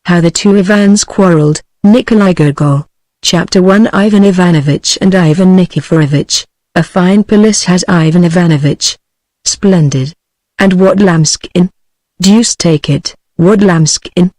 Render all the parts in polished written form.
How the Two Ivans Quarreled, Nikolai Gogol. Chapter 1. Ivan Ivanovich and Ivan Nikiforovich. A fine pelisse has Ivan Ivanovich. Splendid. And what lambskin? Deuce take it, what lambskin?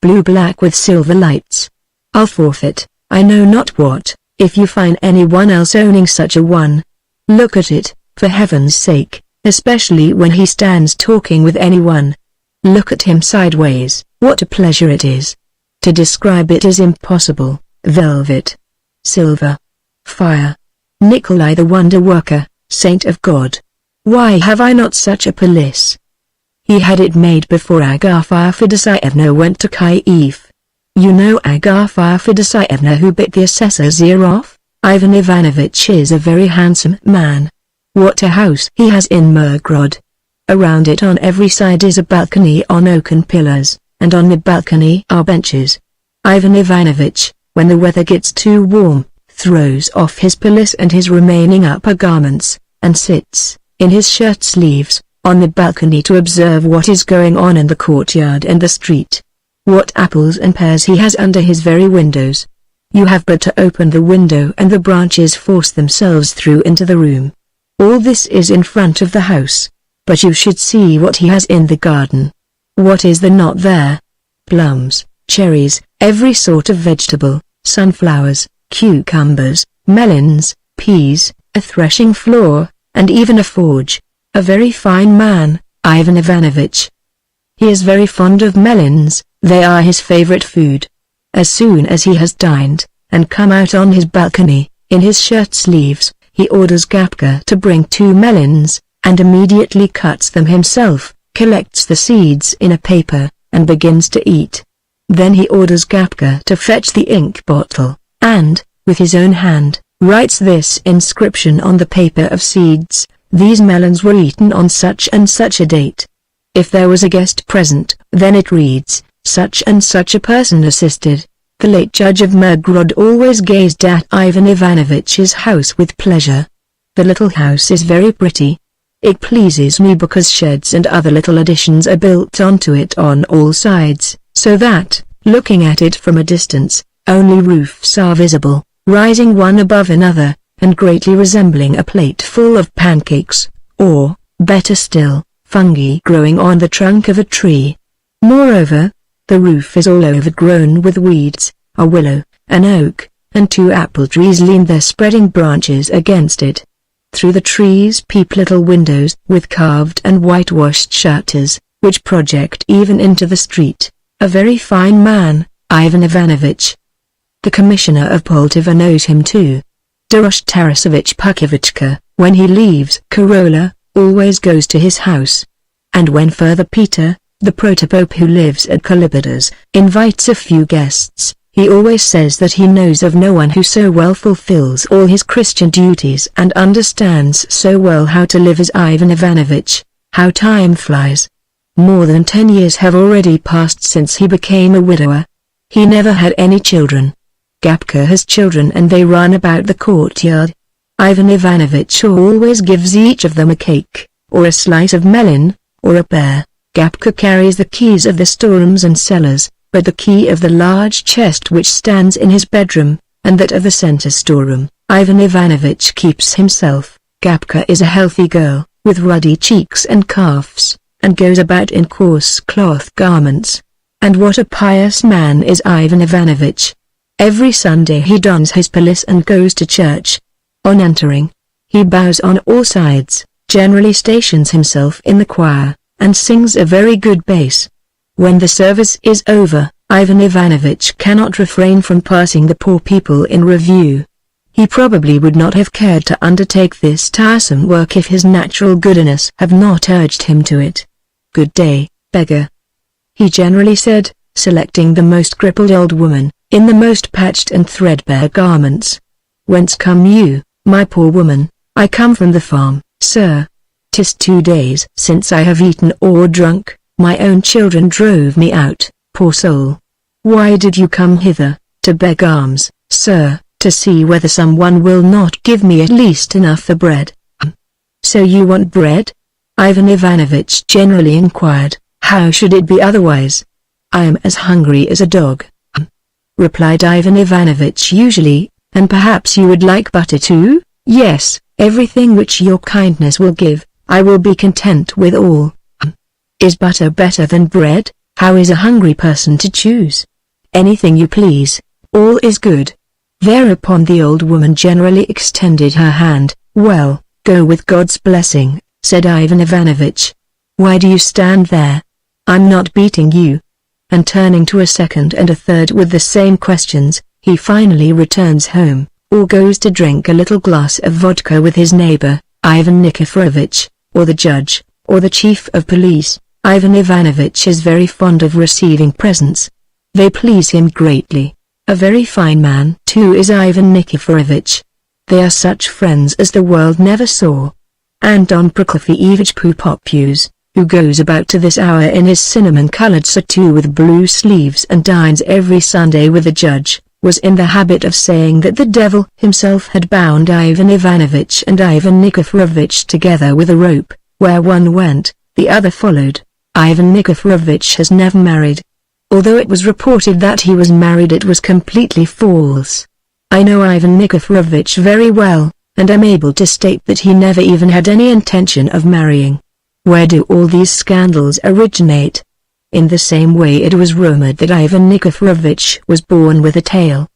Blue-black with silver lights. I'll forfeit, I know not what, if you find anyone else owning such a one. Look at it, for heaven's sake, especially when he stands talking with anyone. Look at him sideways, what a pleasure it is. To describe it is impossible. Velvet, silver, fire. Nikolai the wonder worker, saint of God. Why have I not such a pelisse? He had it made before Agafia Fedoseyevna went to Kiev. You know Agafia Fedoseyevna who bit the assessor's ear off? Ivan Ivanovich is a very handsome man. What a house he has in Mirgorod. Around it on every side is a balcony on oaken pillars, and on the balcony are benches. Ivan Ivanovich, when the weather gets too warm, throws off his pelisse and his remaining upper garments, and sits, in his shirt sleeves, on the balcony to observe what is going on in the courtyard and the street. What apples and pears he has under his very windows. You have but to open the window and the branches force themselves through into the room. All this is in front of the house, but you should see what he has in the garden. What is there not there? Plums, cherries, every sort of vegetable, sunflowers, cucumbers, melons, peas, a threshing floor, and even a forge. A very fine man, Ivan Ivanovich. He is very fond of melons, they are his favorite food. As soon as he has dined, and come out on his balcony, in his shirt sleeves, he orders Gapka to bring 2 melons, and immediately cuts them himself, collects the seeds in a paper, and begins to eat. Then he orders Gapka to fetch the ink bottle, and, with his own hand, writes this inscription on the paper of seeds: these melons were eaten on such and such a date. If there was a guest present, then it reads, such and such a person assisted. The late judge of Mirgorod always gazed at Ivan Ivanovich's house with pleasure. The little house is very pretty. It pleases me because sheds and other little additions are built onto it on all sides, so that, looking at it from a distance, only roofs are visible, rising one above another, and greatly resembling a plate full of pancakes, or, better still, fungi growing on the trunk of a tree. Moreover, the roof is all overgrown with weeds. A willow, an oak, and 2 apple trees lean their spreading branches against it. Through the trees peep little windows with carved and whitewashed shutters, which project even into the street. A very fine man, Ivan Ivanovich. The commissioner of Poltava knows him too. Dorosh Tarasovich Pukovichka, when he leaves Korola, always goes to his house. And when Father Peter, the protopope who lives at Kalibadas, invites a few guests, he always says that he knows of no one who so well fulfills all his Christian duties and understands so well how to live as Ivan Ivanovich. How time flies. More than 10 years have already passed since he became a widower. He never had any children. Gapka has children and they run about the courtyard. Ivan Ivanovich always gives each of them a cake, or a slice of melon, or a pear. Gapka carries the keys of the storerooms and cellars, but the key of the large chest which stands in his bedroom, and that of the center storeroom, Ivan Ivanovich keeps himself. Gapka is a healthy girl, with ruddy cheeks and calves, and goes about in coarse cloth garments. And what a pious man is Ivan Ivanovich! Every Sunday he dons his pelisse and goes to church. On entering, he bows on all sides, generally stations himself in the choir, and sings a very good bass. When the service is over, Ivan Ivanovich cannot refrain from passing the poor people in review. He probably would not have cared to undertake this tiresome work if his natural goodness had not urged him to it. Good day, beggar, he generally said, selecting the most crippled old woman, in the most patched and threadbare garments. Whence come you, my poor woman? I come from the farm, sir. 'Tis 2 days since I have eaten or drunk. My own children drove me out, poor soul. Why did you come hither, to beg alms, sir, to see whether someone will not give me at least enough for bread? So you want bread? Ivan Ivanovich generally inquired. How should it be otherwise? I am as hungry as a dog, replied Ivan Ivanovich. Usually, and perhaps you would like butter too? Yes, everything which your kindness will give, I will be content with all. Is butter better than bread? How is a hungry person to choose? Anything you please, all is good. Thereupon the old woman generally extended her hand. Well, go with God's blessing, said Ivan Ivanovich. Why do you stand there? I'm not beating you. And turning to a second and a third with the same questions, he finally returns home, or goes to drink a little glass of vodka with his neighbor, Ivan Nikiforovich, or the judge, or the chief of police. Ivan Ivanovich is very fond of receiving presents. They please him greatly. A very fine man too is Ivan Nikiforovich. They are such friends as the world never saw. Anton Prokofyevich Popopuz, who goes about to this hour in his cinnamon-colored surtout with blue sleeves and dines every Sunday with the judge, was in the habit of saying that the devil himself had bound Ivan Ivanovich and Ivan Nikiforovich together with a rope. Where one went, the other followed. Ivan Nikiforovich has never married. Although it was reported that he was married, it was completely false. I know Ivan Nikiforovich very well, and am able to state that he never even had any intention of marrying. Where do all these scandals originate? In the same way it was rumored that Ivan Nikiforovich was born with a tail.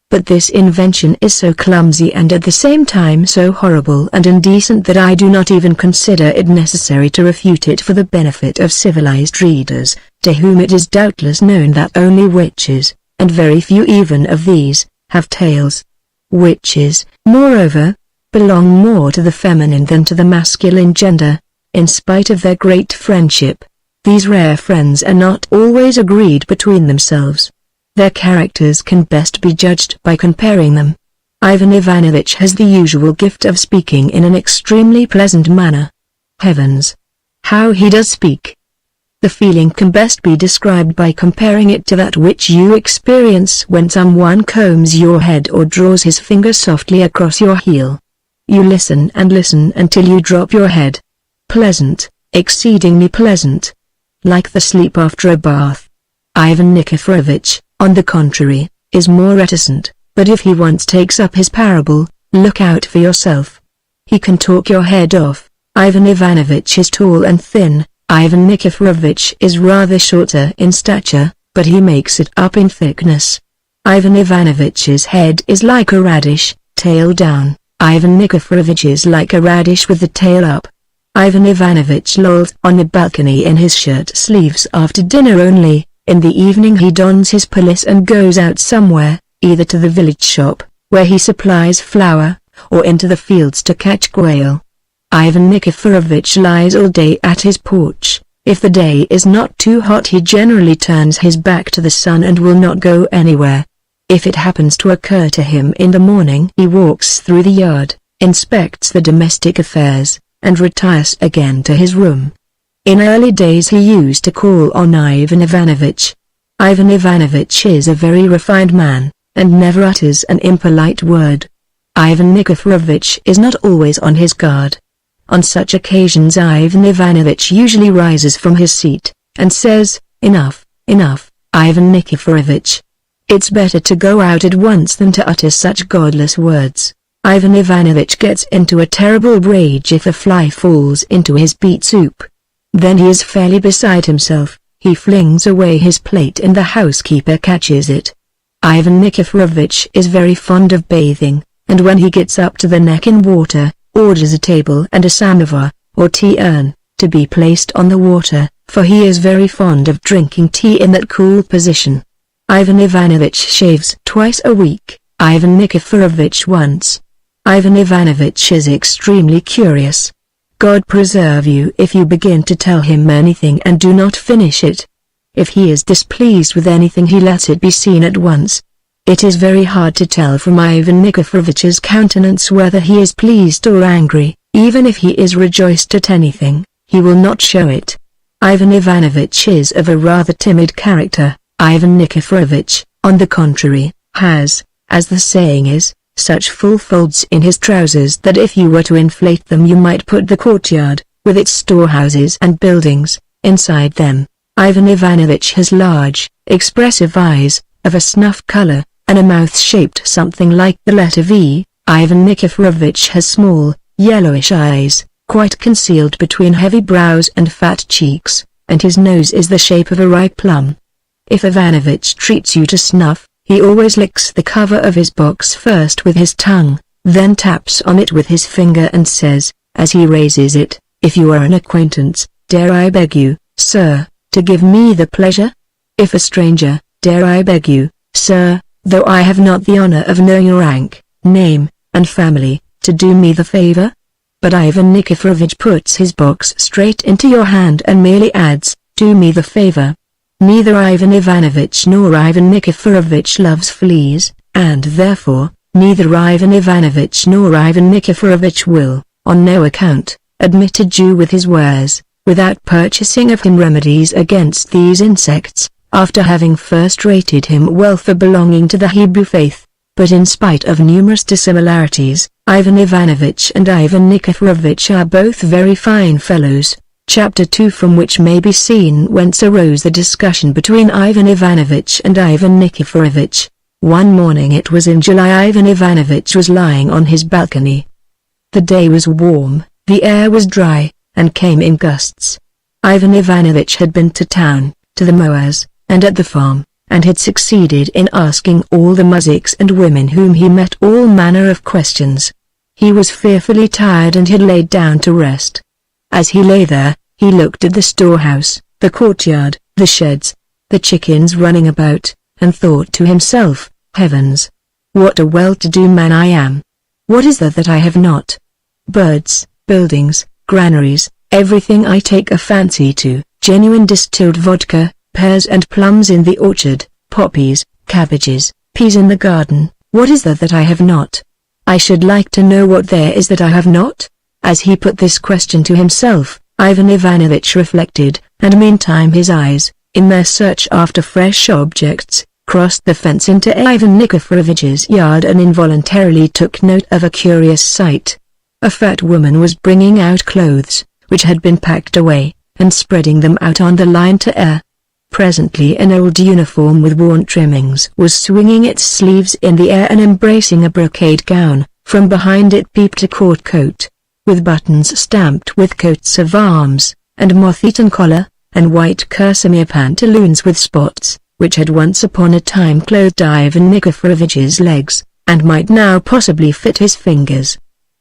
But this invention is so clumsy and at the same time so horrible and indecent that I do not even consider it necessary to refute it for the benefit of civilized readers, to whom it is doubtless known that only witches, and very few even of these, have tails. Witches, moreover, belong more to the feminine than to the masculine gender. In spite of their great friendship, these rare friends are not always agreed between themselves. Their characters can best be judged by comparing them. Ivan Ivanovich has the usual gift of speaking in an extremely pleasant manner. Heavens! How he does speak! The feeling can best be described by comparing it to that which you experience when someone combs your head or draws his finger softly across your heel. You listen and listen until you drop your head. Pleasant, exceedingly pleasant. Like the sleep after a bath. Ivan Nikiforovich, on the contrary, is more reticent, but if he once takes up his parable, look out for yourself. He can talk your head off. Ivan Ivanovich is tall and thin. Ivan Nikiforovich is rather shorter in stature, but he makes it up in thickness. Ivan Ivanovich's head is like a radish, tail down. Ivan Nikiforovich is like a radish with the tail up. Ivan Ivanovich lolled on the balcony in his shirt sleeves after dinner only. In the evening he dons his pelisse and goes out somewhere, either to the village shop, where he supplies flour, or into the fields to catch quail. Ivan Nikiforovich lies all day at his porch. If the day is not too hot he generally turns his back to the sun and will not go anywhere. If it happens to occur to him in the morning he walks through the yard, inspects the domestic affairs, and retires again to his room. In early days he used to call on Ivan Ivanovich. Ivan Ivanovich is a very refined man, and never utters an impolite word. Ivan Nikiforovich is not always on his guard. On such occasions Ivan Ivanovich usually rises from his seat, and says, "Enough, enough, Ivan Nikiforovich. It's better to go out at once than to utter such godless words." Ivan Ivanovich gets into a terrible rage if a fly falls into his beet soup. Then he is fairly beside himself. He flings away his plate and the housekeeper catches it. Ivan Nikiforovich is very fond of bathing, and when he gets up to the neck in water, orders a table and a samovar, or tea urn, to be placed on the water, for he is very fond of drinking tea in that cool position. Ivan Ivanovich shaves twice a week, Ivan Nikiforovich once. Ivan Ivanovich is extremely curious. God preserve you if you begin to tell him anything and do not finish it. If he is displeased with anything he lets it be seen at once. It is very hard to tell from Ivan Nikiforovich's countenance whether he is pleased or angry. Even if he is rejoiced at anything, he will not show it. Ivan Ivanovich is of a rather timid character. Ivan Nikiforovich, on the contrary, has, as the saying is, such full folds in his trousers that if you were to inflate them you might put the courtyard, with its storehouses and buildings, inside them. Ivan Ivanovich has large, expressive eyes, of a snuff color, and a mouth shaped something like the letter V. Ivan Nikiforovich has small, yellowish eyes, quite concealed between heavy brows and fat cheeks, and his nose is the shape of a ripe plum. If Ivanovich treats you to snuff, he always licks the cover of his box first with his tongue, then taps on it with his finger and says, as he raises it, "If you are an acquaintance, dare I beg you, sir, to give me the pleasure? If a stranger, dare I beg you, sir, though I have not the honor of knowing your rank, name, and family, to do me the favor?" But Ivan Nikiforovich puts his box straight into your hand and merely adds, "Do me the favor." Neither Ivan Ivanovich nor Ivan Nikiforovich loves fleas, and therefore, neither Ivan Ivanovich nor Ivan Nikiforovich will, on no account, admit a Jew with his wares, without purchasing of him remedies against these insects, after having first rated him well for belonging to the Hebrew faith. But in spite of numerous dissimilarities, Ivan Ivanovich and Ivan Nikiforovich are both very fine fellows. Chapter 2, from which may be seen whence arose the discussion between Ivan Ivanovich and Ivan Nikiforovich. One morning, it was in July, Ivan Ivanovich was lying on his balcony. The day was warm, the air was dry, and came in gusts. Ivan Ivanovich had been to town, to the mowers, and at the farm, and had succeeded in asking all the muzhiks and women whom he met all manner of questions. He was fearfully tired and had laid down to rest. As he lay there, he looked at the storehouse, the courtyard, the sheds, the chickens running about, and thought to himself, "Heavens! What a well-to-do man I am! What is there that I have not? Birds, buildings, granaries, everything I take a fancy to, genuine distilled vodka, pears and plums in the orchard, poppies, cabbages, peas in the garden. What is there that I have not? I should like to know what there is that I have not?" As he put this question to himself, Ivan Ivanovich reflected, and meantime his eyes, in their search after fresh objects, crossed the fence into Ivan Nikiforovich's yard and involuntarily took note of a curious sight. A fat woman was bringing out clothes, which had been packed away, and spreading them out on the line to air. Presently an old uniform with worn trimmings was swinging its sleeves in the air and embracing a brocade gown. From behind it peeped a court coat, with buttons stamped with coats of arms, and moth-eaten collar, and white kerseymere pantaloons with spots, which had once upon a time clothed Ivan Nikiforovich's legs, and might now possibly fit his fingers.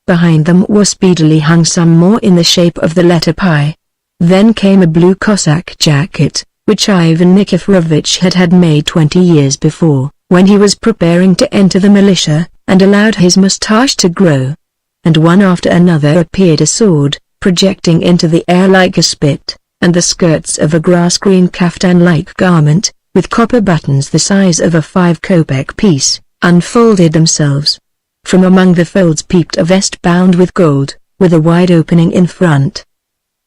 Behind them was speedily hung some more in the shape of the letter Pi. Then came a blue Cossack jacket, which Ivan Nikiforovich had had made 20 years before, when he was preparing to enter the militia, and allowed his moustache to grow. And one after another appeared a sword, projecting into the air like a spit, and the skirts of a grass-green kaftan-like garment, with copper buttons the size of a 5-kopeck piece, unfolded themselves. From among the folds peeped a vest bound with gold, with a wide opening in front.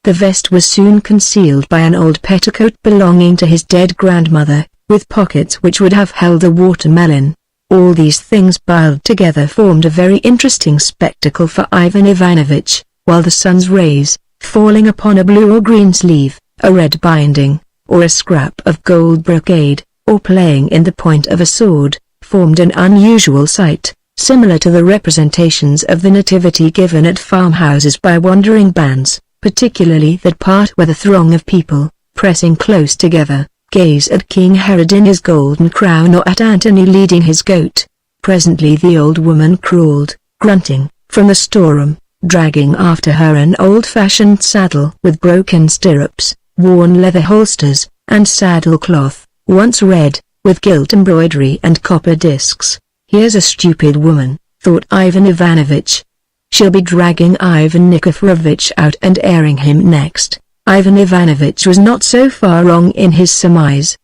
The vest was soon concealed by an old petticoat belonging to his dead grandmother, with pockets which would have held a watermelon. All these things piled together formed a very interesting spectacle for Ivan Ivanovich, while the sun's rays, falling upon a blue or green sleeve, a red binding, or a scrap of gold brocade, or playing in the point of a sword, formed an unusual sight, similar to the representations of the Nativity given at farmhouses by wandering bands, particularly that part where the throng of people, pressing close together, gaze at King Herod in his golden crown or at Antony leading his goat. Presently the old woman crawled, grunting, from the storeroom, dragging after her an old-fashioned saddle with broken stirrups, worn leather holsters, and saddle-cloth, once red, with gilt embroidery and copper discs. "Here's a stupid woman," thought Ivan Ivanovich. "She'll be dragging Ivan Nikiforovich out and airing him next." Ivan Ivanovich was not so far wrong in his surmise.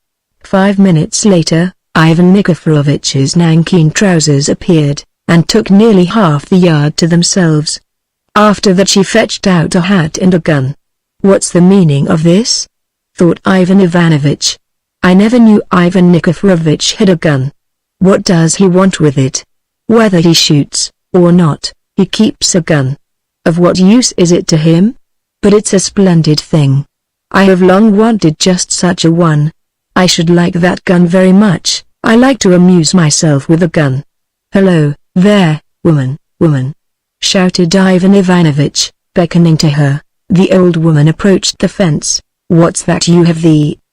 5 minutes later, Ivan Nikiforovich's nankeen trousers appeared, and took nearly half the yard to themselves. After that she fetched out a hat and a gun. "What's the meaning of this?" thought Ivan Ivanovich. "I never knew Ivan Nikiforovich had a gun. What does he want with it? Whether he shoots, or not, he keeps a gun. Of what use is it to him? But it's a splendid thing. I have long wanted just such a one. I should like that gun very much. I like to amuse myself with a gun." "Hello, there, woman, woman!" shouted Ivan Ivanovich, beckoning to her. The old woman approached the fence. "What's that you have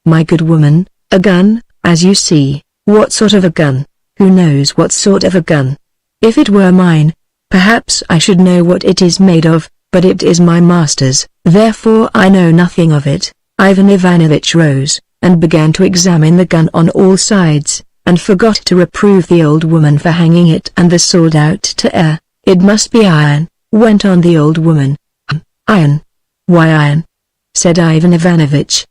my good woman?" "A gun, as you see." "What sort of a gun?" "Who knows what sort of a gun? If it were mine, perhaps I should know what it is made of, but it is my master's, therefore I know nothing of it." Ivan Ivanovich rose, and began to examine the gun on all sides, and forgot to reprove the old woman for hanging it and the sword out to air. "It must be iron," went on the old woman. "Iron? Why iron?" said Ivan Ivanovich.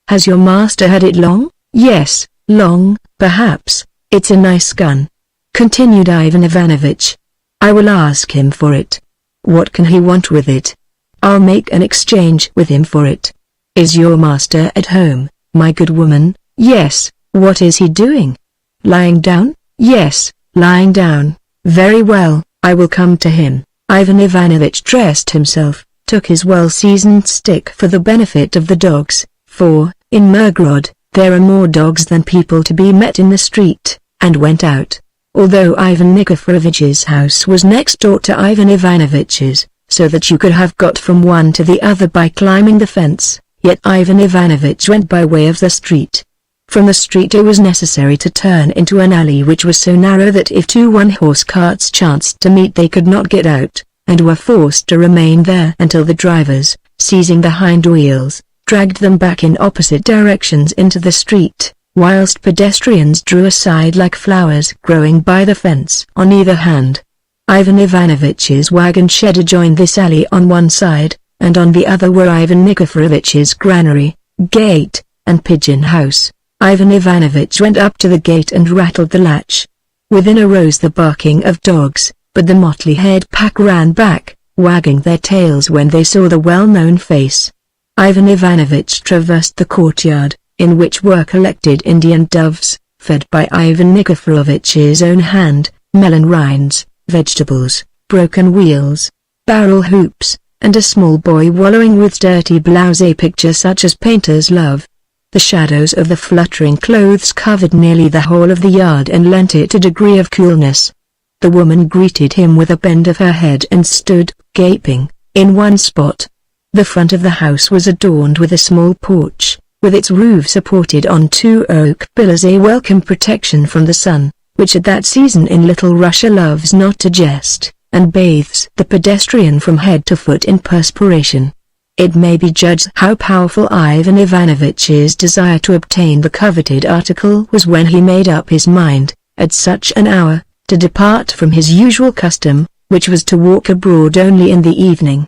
"Has your master had it long?" "Yes, long, perhaps. It's a nice gun," continued Ivan Ivanovich. "I will ask him for it. What can he want with it? I'll make an exchange with him for it. Is your master at home, my good woman?" "Yes." "What is he doing?" "Lying down?" "Yes, lying down." "Very well, I will come to him." Ivan Ivanovich dressed himself, took his well-seasoned stick for the benefit of the dogs, for, in Mirgorod, there are more dogs than people to be met in the street, and went out. Although Ivan Nikiforovich's house was next door to Ivan Ivanovitch's, so that you could have got from one to the other by climbing the fence, yet Ivan Ivanovich went by way of the street. From the street it was necessary to turn into an alley which was so narrow that if two one-horse carts chanced to meet they could not get out, and were forced to remain there until the drivers, seizing the hind wheels, dragged them back in opposite directions into the street, whilst pedestrians drew aside like flowers growing by the fence on either hand. Ivan Ivanovitch's wagon shed adjoined this alley on one side, and on the other were Ivan Nikiforovich's granary, gate, and pigeon house. Ivan Ivanovich went up to the gate and rattled the latch. Within arose the barking of dogs, but the motley-haired pack ran back, wagging their tails when they saw the well-known face. Ivan Ivanovich traversed the courtyard, in which were collected Indian doves, fed by Ivan Nikiforovich's own hand, melon rinds, vegetables, broken wheels, barrel hoops, and a small boy wallowing with dirty blouse, a picture such as painters love. The shadows of the fluttering clothes covered nearly the whole of the yard and lent it a degree of coolness. The woman greeted him with a bend of her head and stood, gaping, in one spot. The front of the house was adorned with a small porch, with its roof supported on two oak pillars, a welcome protection from the sun, which at that season in Little Russia loves not to jest, and bathes the pedestrian from head to foot in perspiration. It may be judged how powerful Ivan Ivanovitch's desire to obtain the coveted article was when he made up his mind, at such an hour, to depart from his usual custom, which was to walk abroad only in the evening.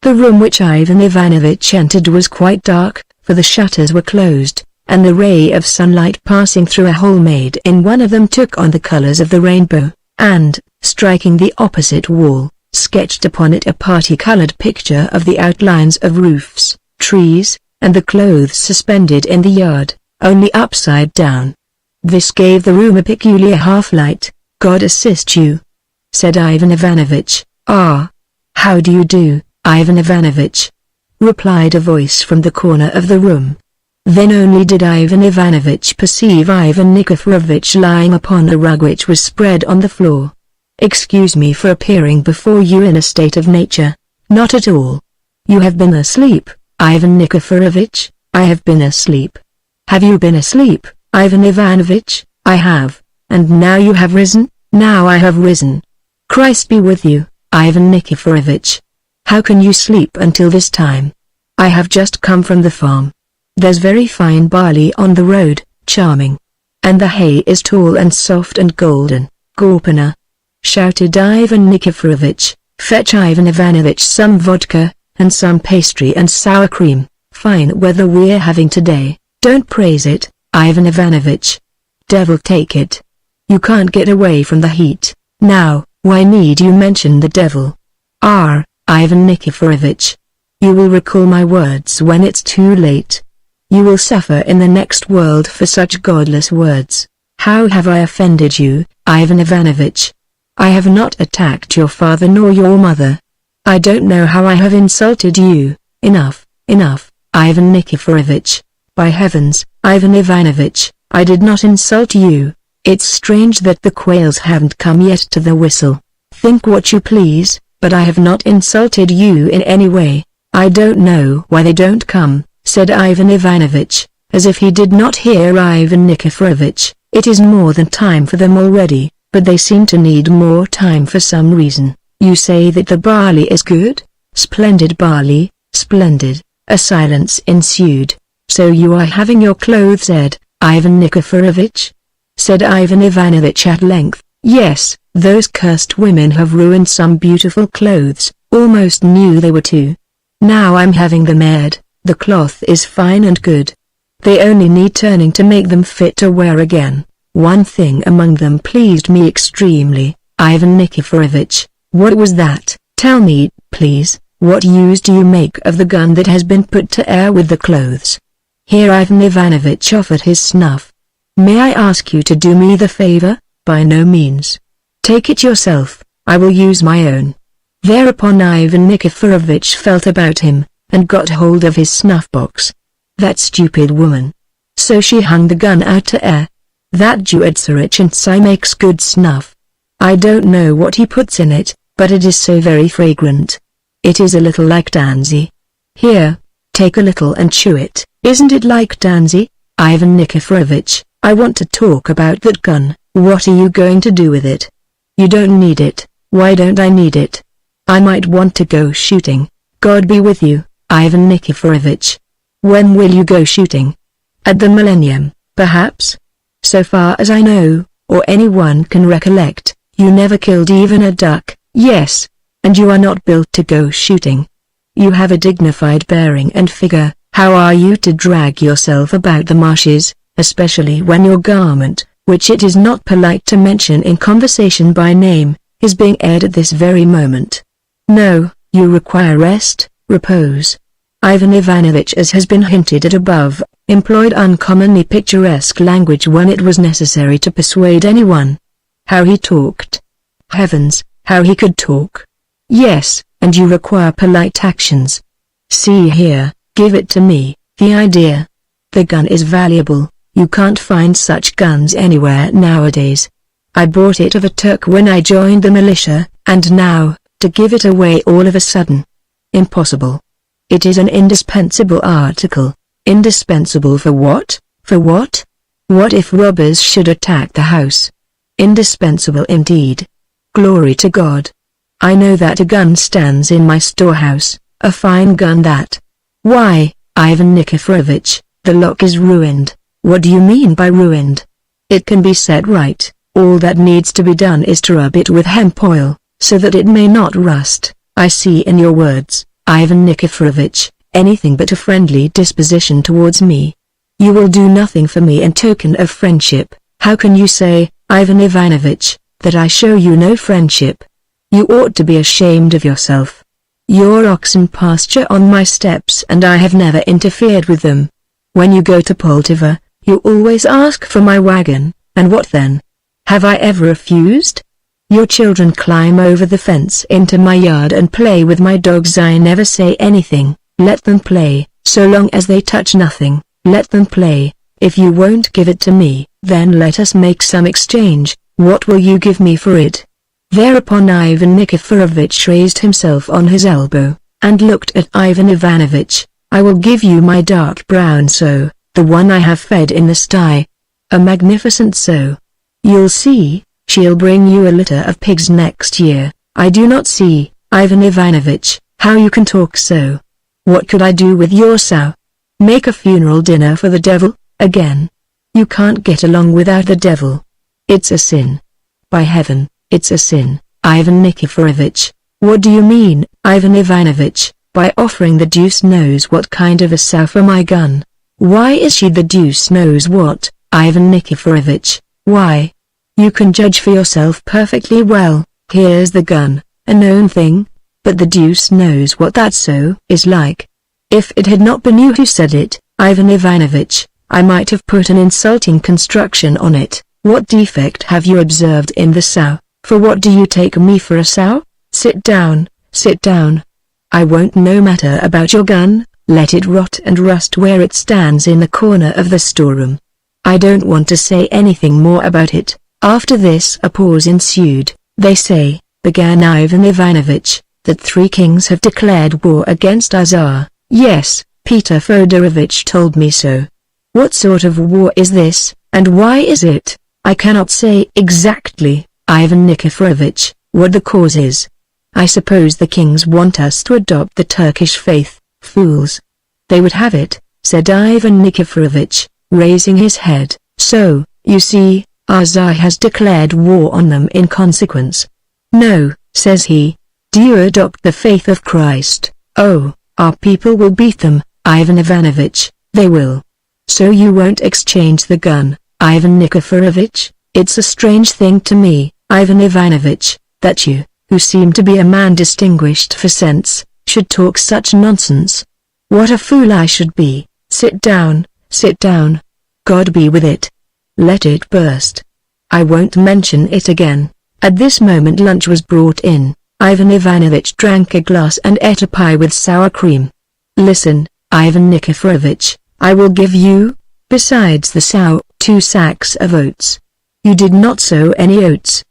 The room which Ivan Ivanovich entered was quite dark, for the shutters were closed, and the ray of sunlight passing through a hole made in one of them took on the colors of the rainbow, and, striking the opposite wall, sketched upon it a party-colored picture of the outlines of roofs, trees, and the clothes suspended in the yard, only upside down. This gave the room a peculiar half-light. "God assist you," said Ivan Ivanovich. "Ah, how do you do, Ivan Ivanovich?" replied a voice from the corner of the room. Then only did Ivan Ivanovich perceive Ivan Nikiforovich lying upon a rug which was spread on the floor. "Excuse me for appearing before you in a state of nature." "Not at all. You have been asleep, Ivan Nikiforovich." "I have been asleep." "Have you been asleep, Ivan Ivanovich?" "I have. And now you have risen?" "Now I have risen." "Christ be with you, Ivan Nikiforovich. How can you sleep until this time?" "I have just come from the farm. There's very fine barley on the road, charming. And the hay is tall and soft and golden." "Gorpana!" shouted Ivan Nikiforovich. "Fetch Ivan Ivanovich some vodka, and some pastry and sour cream. Fine weather we're having today." "Don't praise it, Ivan Ivanovich. Devil take it. You can't get away from the heat. Now, why need you mention the devil?" Ivan Nikiforovich. You will recall my words when it's too late. You will suffer in the next world for such godless words. How have I offended you, Ivan Ivanovich? I have not attacked your father nor your mother. I don't know how I have insulted you. Enough, Ivan Nikiforovich. By heavens, Ivan Ivanovich, I did not insult you. It's strange that the quails haven't come yet to the whistle. Think what you please, but I have not insulted you in any way. I don't know why they don't come, said Ivan Ivanovich, as if he did not hear Ivan Nikiforovich. It is more than time for them already, but they seem to need more time for some reason. You say that the barley is good? Splendid barley, splendid. A silence ensued. So you are having your clothes aired, Ivan Nikiforovich? Said Ivan Ivanovich at length. Yes, those cursed women have ruined some beautiful clothes, almost knew they were too. Now I'm having them aired. The cloth is fine and good. They only need turning to make them fit to wear again. One thing among them pleased me extremely, Ivan Nikiforovich. What was that? Tell me, please, what use do you make of the gun that has been put to air with the clothes? Here Ivan Ivanovich offered his snuff. May I ask you to do me the favor? By no means. Take it yourself, I will use my own. Thereupon Ivan Nikiforovich felt about him, and got hold of his snuff-box. That stupid woman. So she hung the gun out to air. That Tsai makes good snuff. I don't know what he puts in it, but it is so very fragrant. It is a little like Danzy. Here, take a little and chew it. Isn't it like Danzy? Ivan Nikiforovich, I want to talk about that gun. What are you going to do with it? You don't need it. Why don't I need it? I might want to go shooting. God be with you, Ivan Nikiforovich. When will you go shooting? At the millennium, perhaps? So far as I know, or anyone can recollect, you never killed even a duck. Yes, and you are not built to go shooting. You have a dignified bearing and figure. How are you to drag yourself about the marshes, especially when your garment, which it is not polite to mention in conversation by name, is being aired at this very moment? No, you require rest, repose. Ivan Ivanovich, as has been hinted at above, employed uncommonly picturesque language when it was necessary to persuade anyone. How he talked! Heavens, how he could talk! Yes, and you require polite actions. See here, give it to me, the idea. The gun is valuable, you can't find such guns anywhere nowadays. I bought it of a Turk when I joined the militia, and now, to give it away all of a sudden. Impossible. It is an indispensable article. Indispensable for what? For what? What if robbers should attack the house? Indispensable indeed. Glory to God. I know that a gun stands in my storehouse, a fine gun that. Why, Ivan Nikiforovich, the lock is ruined. What do you mean by ruined? It can be set right. All that needs to be done is to rub it with hemp oil, so that it may not rust. I see in your words, Ivan Nikiforovich, anything but a friendly disposition towards me. You will do nothing for me in token of friendship. How can you say, Ivan Ivanovich, that I show you no friendship? You ought to be ashamed of yourself. Your oxen pasture on my steps and I have never interfered with them. When you go to Poltava, you always ask for my wagon, and what then? Have I ever refused? Your children climb over the fence into my yard and play with my dogs. I never say anything. Let them play, so long as they touch nothing. Let them play. If you won't give it to me, then let us make some exchange. What will you give me for it? Thereupon Ivan Nikiforovich raised himself on his elbow, and looked at Ivan Ivanovich. I will give you my dark brown sow, the one I have fed in the sty. A magnificent sow. You'll see, she'll bring you a litter of pigs next year. I do not see, Ivan Ivanovich, how you can talk so. What could I do with your sow? Make a funeral dinner for the devil, again. You can't get along without the devil. It's a sin. By heaven, it's a sin, Ivan Nikiforovich. What do you mean, Ivan Ivanovich, by offering the deuce knows what kind of a sow for my gun? Why is she the deuce knows what, Ivan Nikiforovich? Why? You can judge for yourself perfectly well. Here's the gun, a known thing, but the deuce knows what that sow is like. If it had not been you who said it, Ivan Ivanovich, I might have put an insulting construction on it. What defect have you observed in the sow? For what do you take me for a sow? Sit down, sit down. I won't no matter about your gun, let it rot and rust where it stands in the corner of the storeroom. I don't want to say anything more about it." After this a pause ensued. "They say," began Ivan Ivanovich, "that 3 kings have declared war against our Tsar." "Yes, Peter Fedorovich told me so." "What sort of war is this, and why is it?" "I cannot say exactly, Ivan Nikiforovich, what the cause is. I suppose the kings want us to adopt the Turkish faith, fools." "They would have it," said Ivan Nikiforovich, raising his head. "So, you see, our Tsar has declared war on them in consequence." "No," says he. "Do you adopt the faith of Christ?" "Oh, our people will beat them, Ivan Ivanovich, they will." "So you won't exchange the gun, Ivan Nikiforovich? It's a strange thing to me, Ivan Ivanovich, that you, who seem to be a man distinguished for sense, should talk such nonsense. What a fool I should be." Sit down, sit down. God be with it. Let it burst. I won't mention it again." At this moment lunch was brought in. Ivan Ivanovich drank a glass and ate a pie with sour cream. "Listen, Ivan Nikiforovich, I will give you, besides the sow, 2 sacks of oats. You did not sow any oats.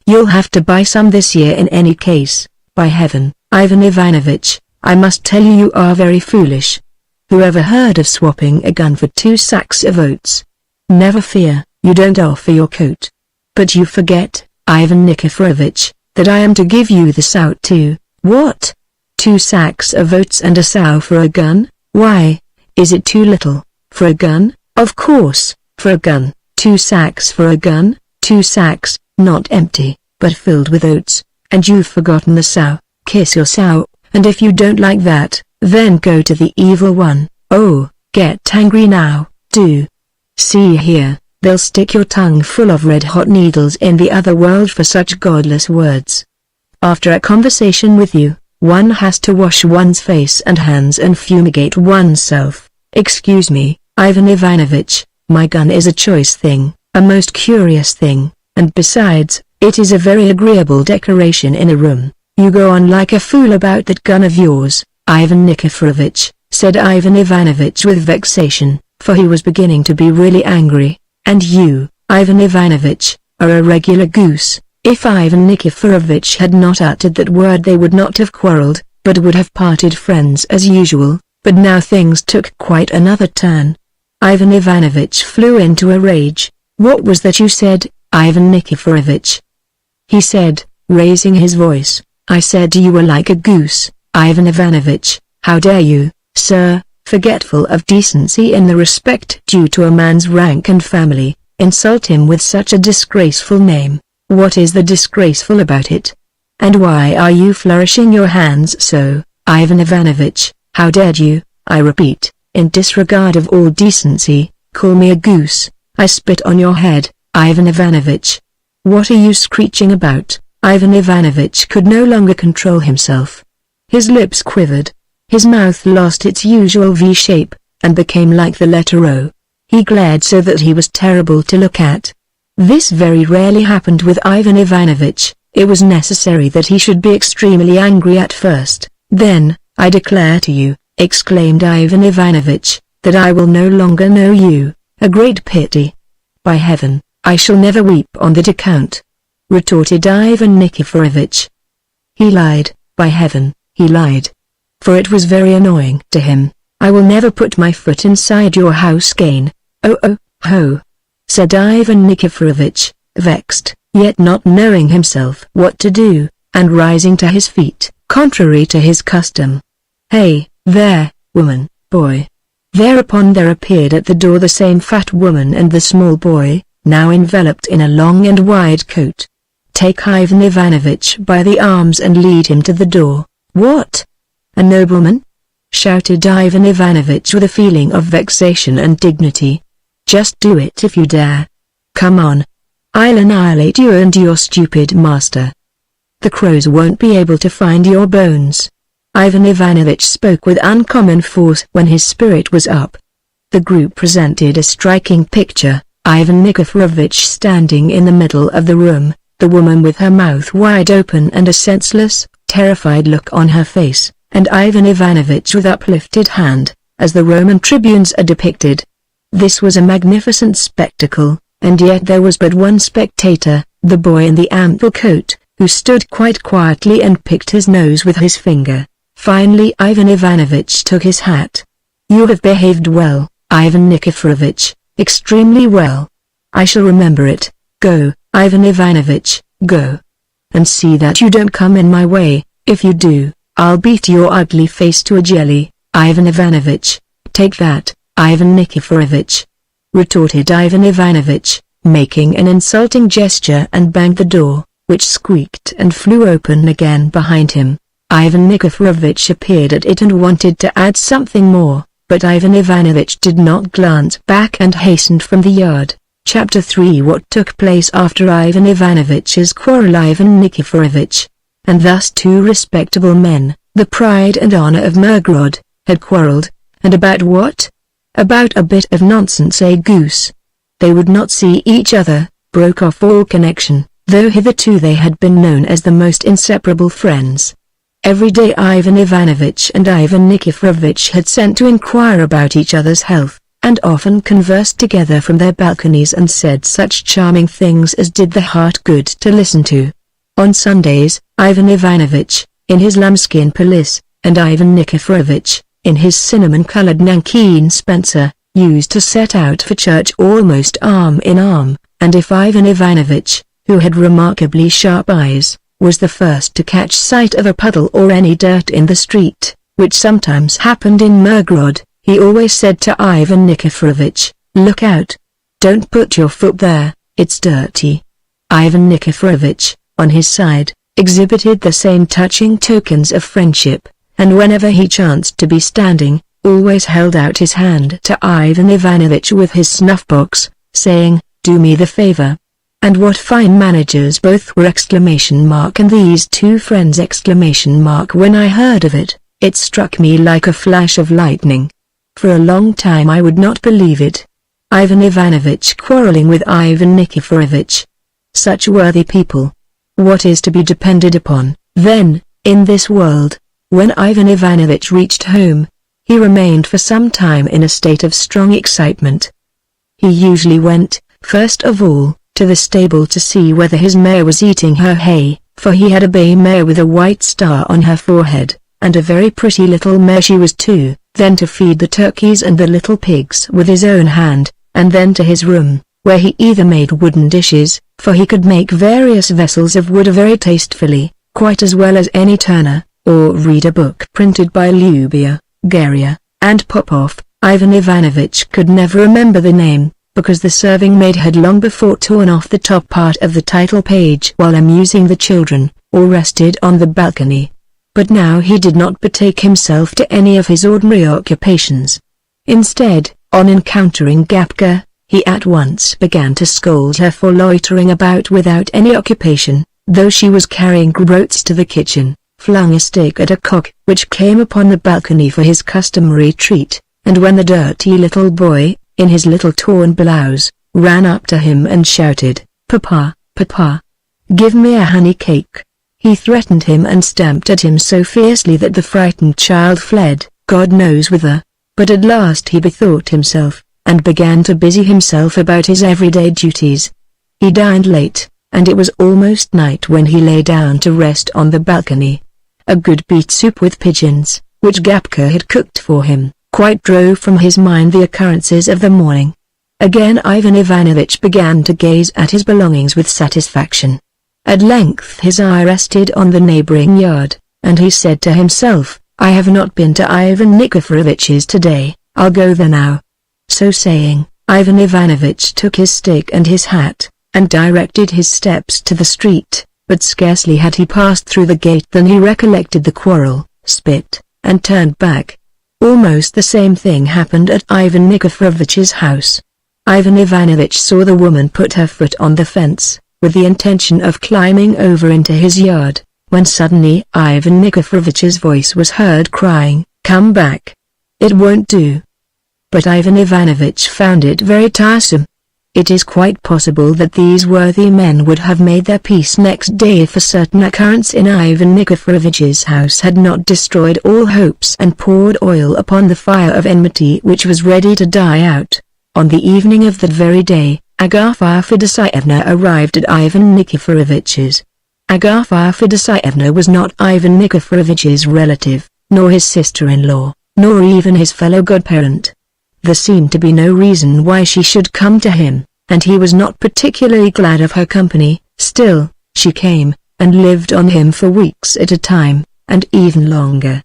You'll have to buy some this year in any case. By heaven, Ivan Ivanovich, I must tell you you are very foolish. Who ever heard of swapping a gun for 2 sacks of oats? Never fear, you don't offer your coat. But you forget, Ivan Nikiforovich, that I am to give you the sow too." "What? 2 sacks of oats and a sow for a gun? Why, is it too little, for a gun?" "Of course, for a gun, 2 sacks for a gun, 2 sacks, not empty, but filled with oats, and you've forgotten the sow. Kiss your sow, and if you don't like that, then go to the evil one." "Oh, get angry now, do. See here, they'll stick your tongue full of red-hot needles in the other world for such godless words. After a conversation with you, one has to wash one's face and hands and fumigate oneself. Excuse me, Ivan Ivanovich, my gun is a choice thing, a most curious thing, and besides, it is a very agreeable decoration in a room." "You go on like a fool about that gun of yours, Ivan Nikiforovich," said Ivan Ivanovich with vexation, for he was beginning to be really angry. "And you, Ivan Ivanovich, are a regular goose." If Ivan Nikiforovich had not uttered that word they would not have quarreled, but would have parted friends as usual, but now things took quite another turn. Ivan Ivanovich flew into a rage. "What was that you said, Ivan Nikiforovich?" he said, raising his voice. "I said you were like a goose, Ivan Ivanovich. How dare you, sir, forgetful of decency and the respect due to a man's rank and family, insult him with such a disgraceful name? What is the disgraceful about it? And why are you flourishing your hands so, Ivan Ivanovich? How dared you, I repeat, in disregard of all decency, call me a goose? I spit on your head, Ivan Ivanovich. What are you screeching about?" Ivan Ivanovich could no longer control himself. His lips quivered. His mouth lost its usual V shape, and became like the letter O. He glared so that he was terrible to look at. This very rarely happened with Ivan Ivanovich. It was necessary that he should be extremely angry at first. "Then, I declare to you," exclaimed Ivan Ivanovich, "that I will no longer know you. A great pity. By heaven, I shall never weep on that account," retorted Ivan Nikiforovich. He lied, by heaven, he lied. For it was very annoying to him. "I will never put my foot inside your house again." "Oh, ho," said Ivan Nikiforovich, vexed, yet not knowing himself what to do, and rising to his feet, contrary to his custom. "Hey, there, woman, boy." Thereupon there appeared at the door the same fat woman and the small boy, now enveloped in a long and wide coat. "Take Ivan Ivanovich by the arms and lead him to the door." "What? A nobleman?" shouted Ivan Ivanovich with a feeling of vexation and dignity. "Just do it if you dare. Come on. I'll annihilate you and your stupid master. The crows won't be able to find your bones." Ivan Ivanovich spoke with uncommon force when his spirit was up. The group presented a striking picture, Ivan Nikiforovich standing in the middle of the room, the woman with her mouth wide open and a senseless, terrified look on her face, and Ivan Ivanovich with uplifted hand, as the Roman tribunes are depicted. This was a magnificent spectacle, and yet there was but one spectator, the boy in the ample coat, who stood quite quietly and picked his nose with his finger. Finally Ivan Ivanovich took his hat. "You have behaved well, Ivan Nikiforovich, extremely well. I shall remember it. Go, Ivan Ivanovich, go. And see that you don't come in my way. If you do, I'll beat your ugly face to a jelly, Ivan Ivanovich. Take that, Ivan Nikiforovich," retorted Ivan Ivanovich, making an insulting gesture, and banged the door, which squeaked and flew open again behind him. Ivan Nikiforovich appeared at it and wanted to add something more, but Ivan Ivanovich did not glance back and hastened from the yard. Chapter 3 What took place after Ivan Ivanovich's quarrel? Ivan Nikiforovich, and thus two respectable men, the pride and honor of Mirgorod, had quarreled, and about what? About a bit of nonsense, a goose. They would not see each other, broke off all connection, though hitherto they had been known as the most inseparable friends. Every day Ivan Ivanovich and Ivan Nikiforovich had sent to inquire about each other's health, and often conversed together from their balconies and said such charming things as did the heart good to listen to. On Sundays, Ivan Ivanovich, in his lambskin pelisse, and Ivan Nikiforovich, in his cinnamon-colored nankeen spencer, used to set out for church almost arm in arm, and if Ivan Ivanovich, who had remarkably sharp eyes, was the first to catch sight of a puddle or any dirt in the street, which sometimes happened in Mirgorod, he always said to Ivan Nikiforovich, "Look out! Don't put your foot there, it's dirty." Ivan Nikiforovich, on his side, exhibited the same touching tokens of friendship, and whenever he chanced to be standing, always held out his hand to Ivan Ivanovich with his snuff-box, saying, "Do me the favor." And what fine managers both were! And these two friends! When I heard of it, it struck me like a flash of lightning. For a long time I would not believe it. Ivan Ivanovich quarreling with Ivan Nikiforovich. Such worthy people. What is to be depended upon, then, in this world? When Ivan Ivanovich reached home, he remained for some time in a state of strong excitement. He usually went, first of all, to the stable to see whether his mare was eating her hay, for he had a bay mare with a white star on her forehead, and a very pretty little mare she was too, then to feed the turkeys and the little pigs with his own hand, and then to his room, where he either made wooden dishes, for he could make various vessels of wood very tastefully, quite as well as any turner, or read a book printed by Lyubia, Garia, and Popov. Ivan Ivanovich could never remember the name, because the serving maid had long before torn off the top part of the title page while amusing the children, or rested on the balcony. But now he did not betake himself to any of his ordinary occupations. Instead, on encountering Gapka, he at once began to scold her for loitering about without any occupation, though she was carrying groats to the kitchen, flung a stick at a cock which came upon the balcony for his customary treat, and when the dirty little boy, in his little torn blouse, ran up to him and shouted, "Papa, Papa, give me a honey cake," he threatened him and stamped at him so fiercely that the frightened child fled, God knows whither. But at last he bethought himself, and began to busy himself about his everyday duties. He dined late, and it was almost night when he lay down to rest on the balcony. A good beet soup with pigeons, which Gapka had cooked for him, quite drove from his mind the occurrences of the morning. Again Ivan Ivanovich began to gaze at his belongings with satisfaction. At length his eye rested on the neighboring yard, and he said to himself, "I have not been to Ivan Nikiforovich's today, I'll go there now." So saying, Ivan Ivanovich took his stick and his hat, and directed his steps to the street, but scarcely had he passed through the gate than he recollected the quarrel, spit, and turned back. Almost the same thing happened at Ivan Nikiforovich's house. Ivan Ivanovich saw the woman put her foot on the fence, with the intention of climbing over into his yard, when suddenly Ivan Nikiforovich's voice was heard crying, "Come back! It won't do." But Ivan Ivanovich found it very tiresome. It is quite possible that these worthy men would have made their peace next day if a certain occurrence in Ivan Nikiforovich's house had not destroyed all hopes and poured oil upon the fire of enmity which was ready to die out. On the evening of that very day, Agafia Fedosievna arrived at Ivan Nikiforovich's. Agafia Fedosievna was not Ivan Nikiforovich's relative, nor his sister-in-law, nor even his fellow godparent. There seemed to be no reason why she should come to him, and he was not particularly glad of her company. Still, she came, and lived on him for weeks at a time, and even longer.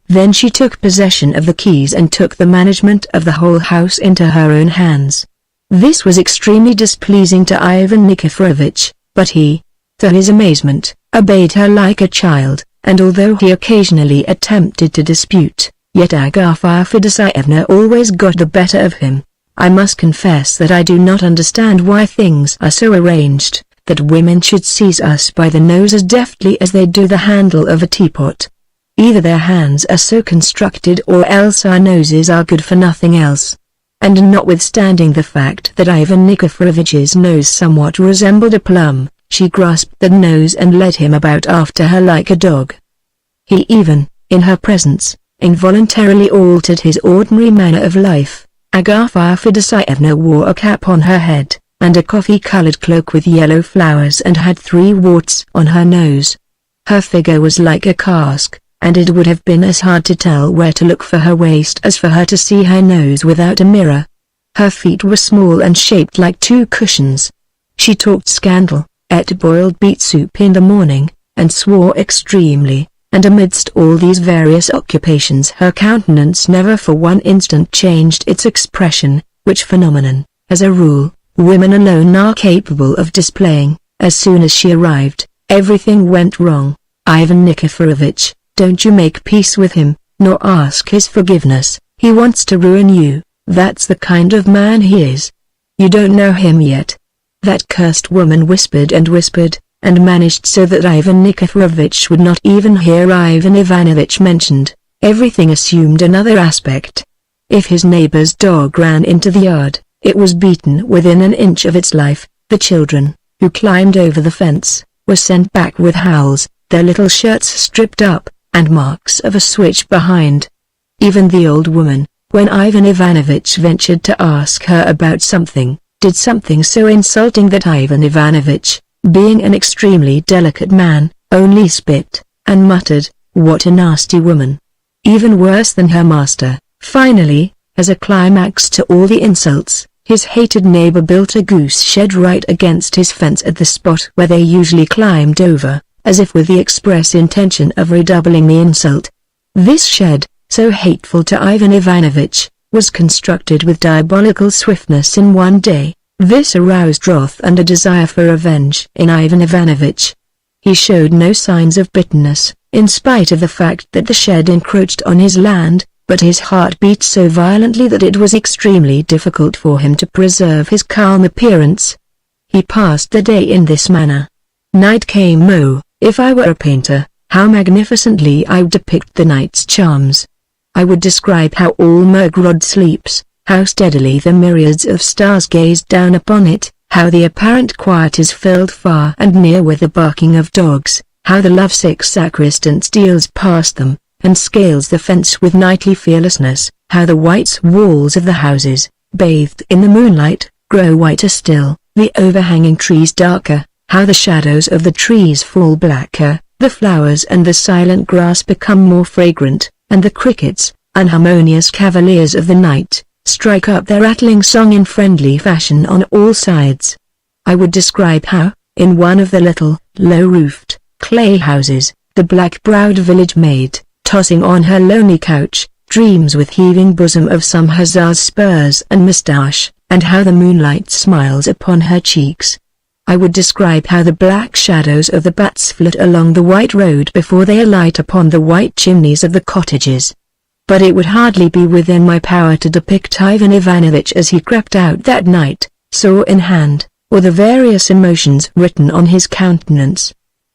Then she took possession of the keys and took the management of the whole house into her own hands. This was extremely displeasing to Ivan Nikiforovich, but he, to his amazement, obeyed her like a child, and although he occasionally attempted to dispute, yet Agafia Fedosievna always got the better of him. I must confess that I do not understand why things are so arranged, that women should seize us by the nose as deftly as they do the handle of a teapot. Either their hands are so constructed or else our noses are good for nothing else. And notwithstanding the fact that Ivan Nikiforovich's nose somewhat resembled a plum, she grasped the nose and led him about after her like a dog. He even, in her presence, involuntarily altered his ordinary manner of life. Agafia Fedosievna wore a cap on her head, and a coffee-colored cloak with yellow flowers and had 3 warts on her nose. Her figure was like a cask, and it would have been as hard to tell where to look for her waist as for her to see her nose without a mirror. Her feet were small and shaped like 2 cushions. She talked scandal, ate boiled beet soup in the morning, and swore extremely, and amidst all these various occupations her countenance never for one instant changed its expression, which phenomenon, as a rule, women alone are capable of displaying. As soon as she arrived, everything went wrong. Ivan Nikiforovich, don't you make peace with him, nor ask his forgiveness. He wants to ruin you, that's the kind of man he is. You don't know him yet. That cursed woman whispered and whispered, and managed so that Ivan Nikiforovich would not even hear Ivan Ivanovich mentioned. Everything assumed another aspect. If his neighbor's dog ran into the yard, it was beaten within an inch of its life. The children, who climbed over the fence, were sent back with howls, their little shirts stripped up, and marks of a switch behind. Even the old woman, when Ivan Ivanovich ventured to ask her about something, did something so insulting that Ivan Ivanovich, being an extremely delicate man, only spit, and muttered, "What a nasty woman." Even worse than her master. Finally, as a climax to all the insults, his hated neighbor built a goose shed right against his fence at the spot where they usually climbed over, as if with the express intention of redoubling the insult. This shed, so hateful to Ivan Ivanovich, was constructed with diabolical swiftness in one day. This aroused wrath and a desire for revenge in Ivan Ivanovich. He showed no signs of bitterness, in spite of the fact that the shed encroached on his land, but his heart beat so violently that it was extremely difficult for him to preserve his calm appearance. He passed the day in this manner. Night came. Oh, if I were a painter, how magnificently I would depict the night's charms. I would describe how all Mirgorod sleeps, how steadily the myriads of stars gaze down upon it, how the apparent quiet is filled far and near with the barking of dogs, how the lovesick sacristan steals past them, and scales the fence with nightly fearlessness, how the white walls of the houses, bathed in the moonlight, grow whiter still, the overhanging trees darker, how the shadows of the trees fall blacker, the flowers and the silent grass become more fragrant, and the crickets, unharmonious cavaliers of the night, strike up their rattling song in friendly fashion on all sides. I would describe how, in one of the little, low-roofed, clay houses, the black-browed village maid, tossing on her lonely couch, dreams with heaving bosom of some hussar's spurs and moustache, and how the moonlight smiles upon her cheeks. I would describe how the black shadows of the bats flit along the white road before they alight upon the white chimneys of the cottages. But it would hardly be within my power to depict Ivan Ivanovich as he crept out that night, saw in hand, or the various emotions written on his countenance.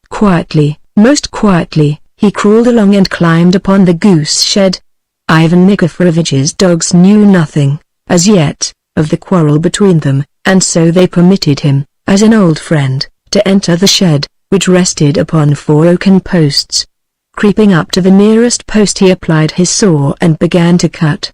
Quietly, most quietly, he crawled along and climbed upon the goose shed. Ivan Nikiforovich's dogs knew nothing, as yet, of the quarrel between them, and so they permitted him, as an old friend, to enter the shed, which rested upon 4 oaken posts. Creeping up to the nearest post he applied his saw and began to cut.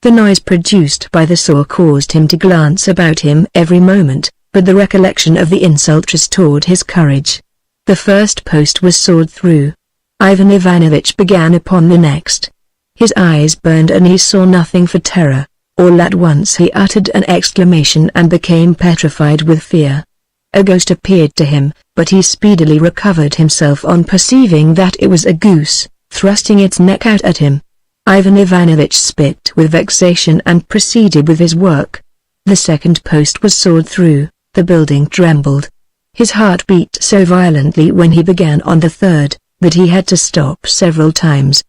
The noise produced by the saw caused him to glance about him every moment, but the recollection of the insult restored his courage. The first post was sawed through. Ivan Ivanovich began upon the next. His eyes burned and he saw nothing for terror. All at once he uttered an exclamation and became petrified with fear. A ghost appeared to him, but he speedily recovered himself on perceiving that it was a goose, thrusting its neck out at him. Ivan Ivanovich spit with vexation and proceeded with his work. The second post was sawed through, the building trembled. His heart beat so violently when he began on the third, that he had to stop several times.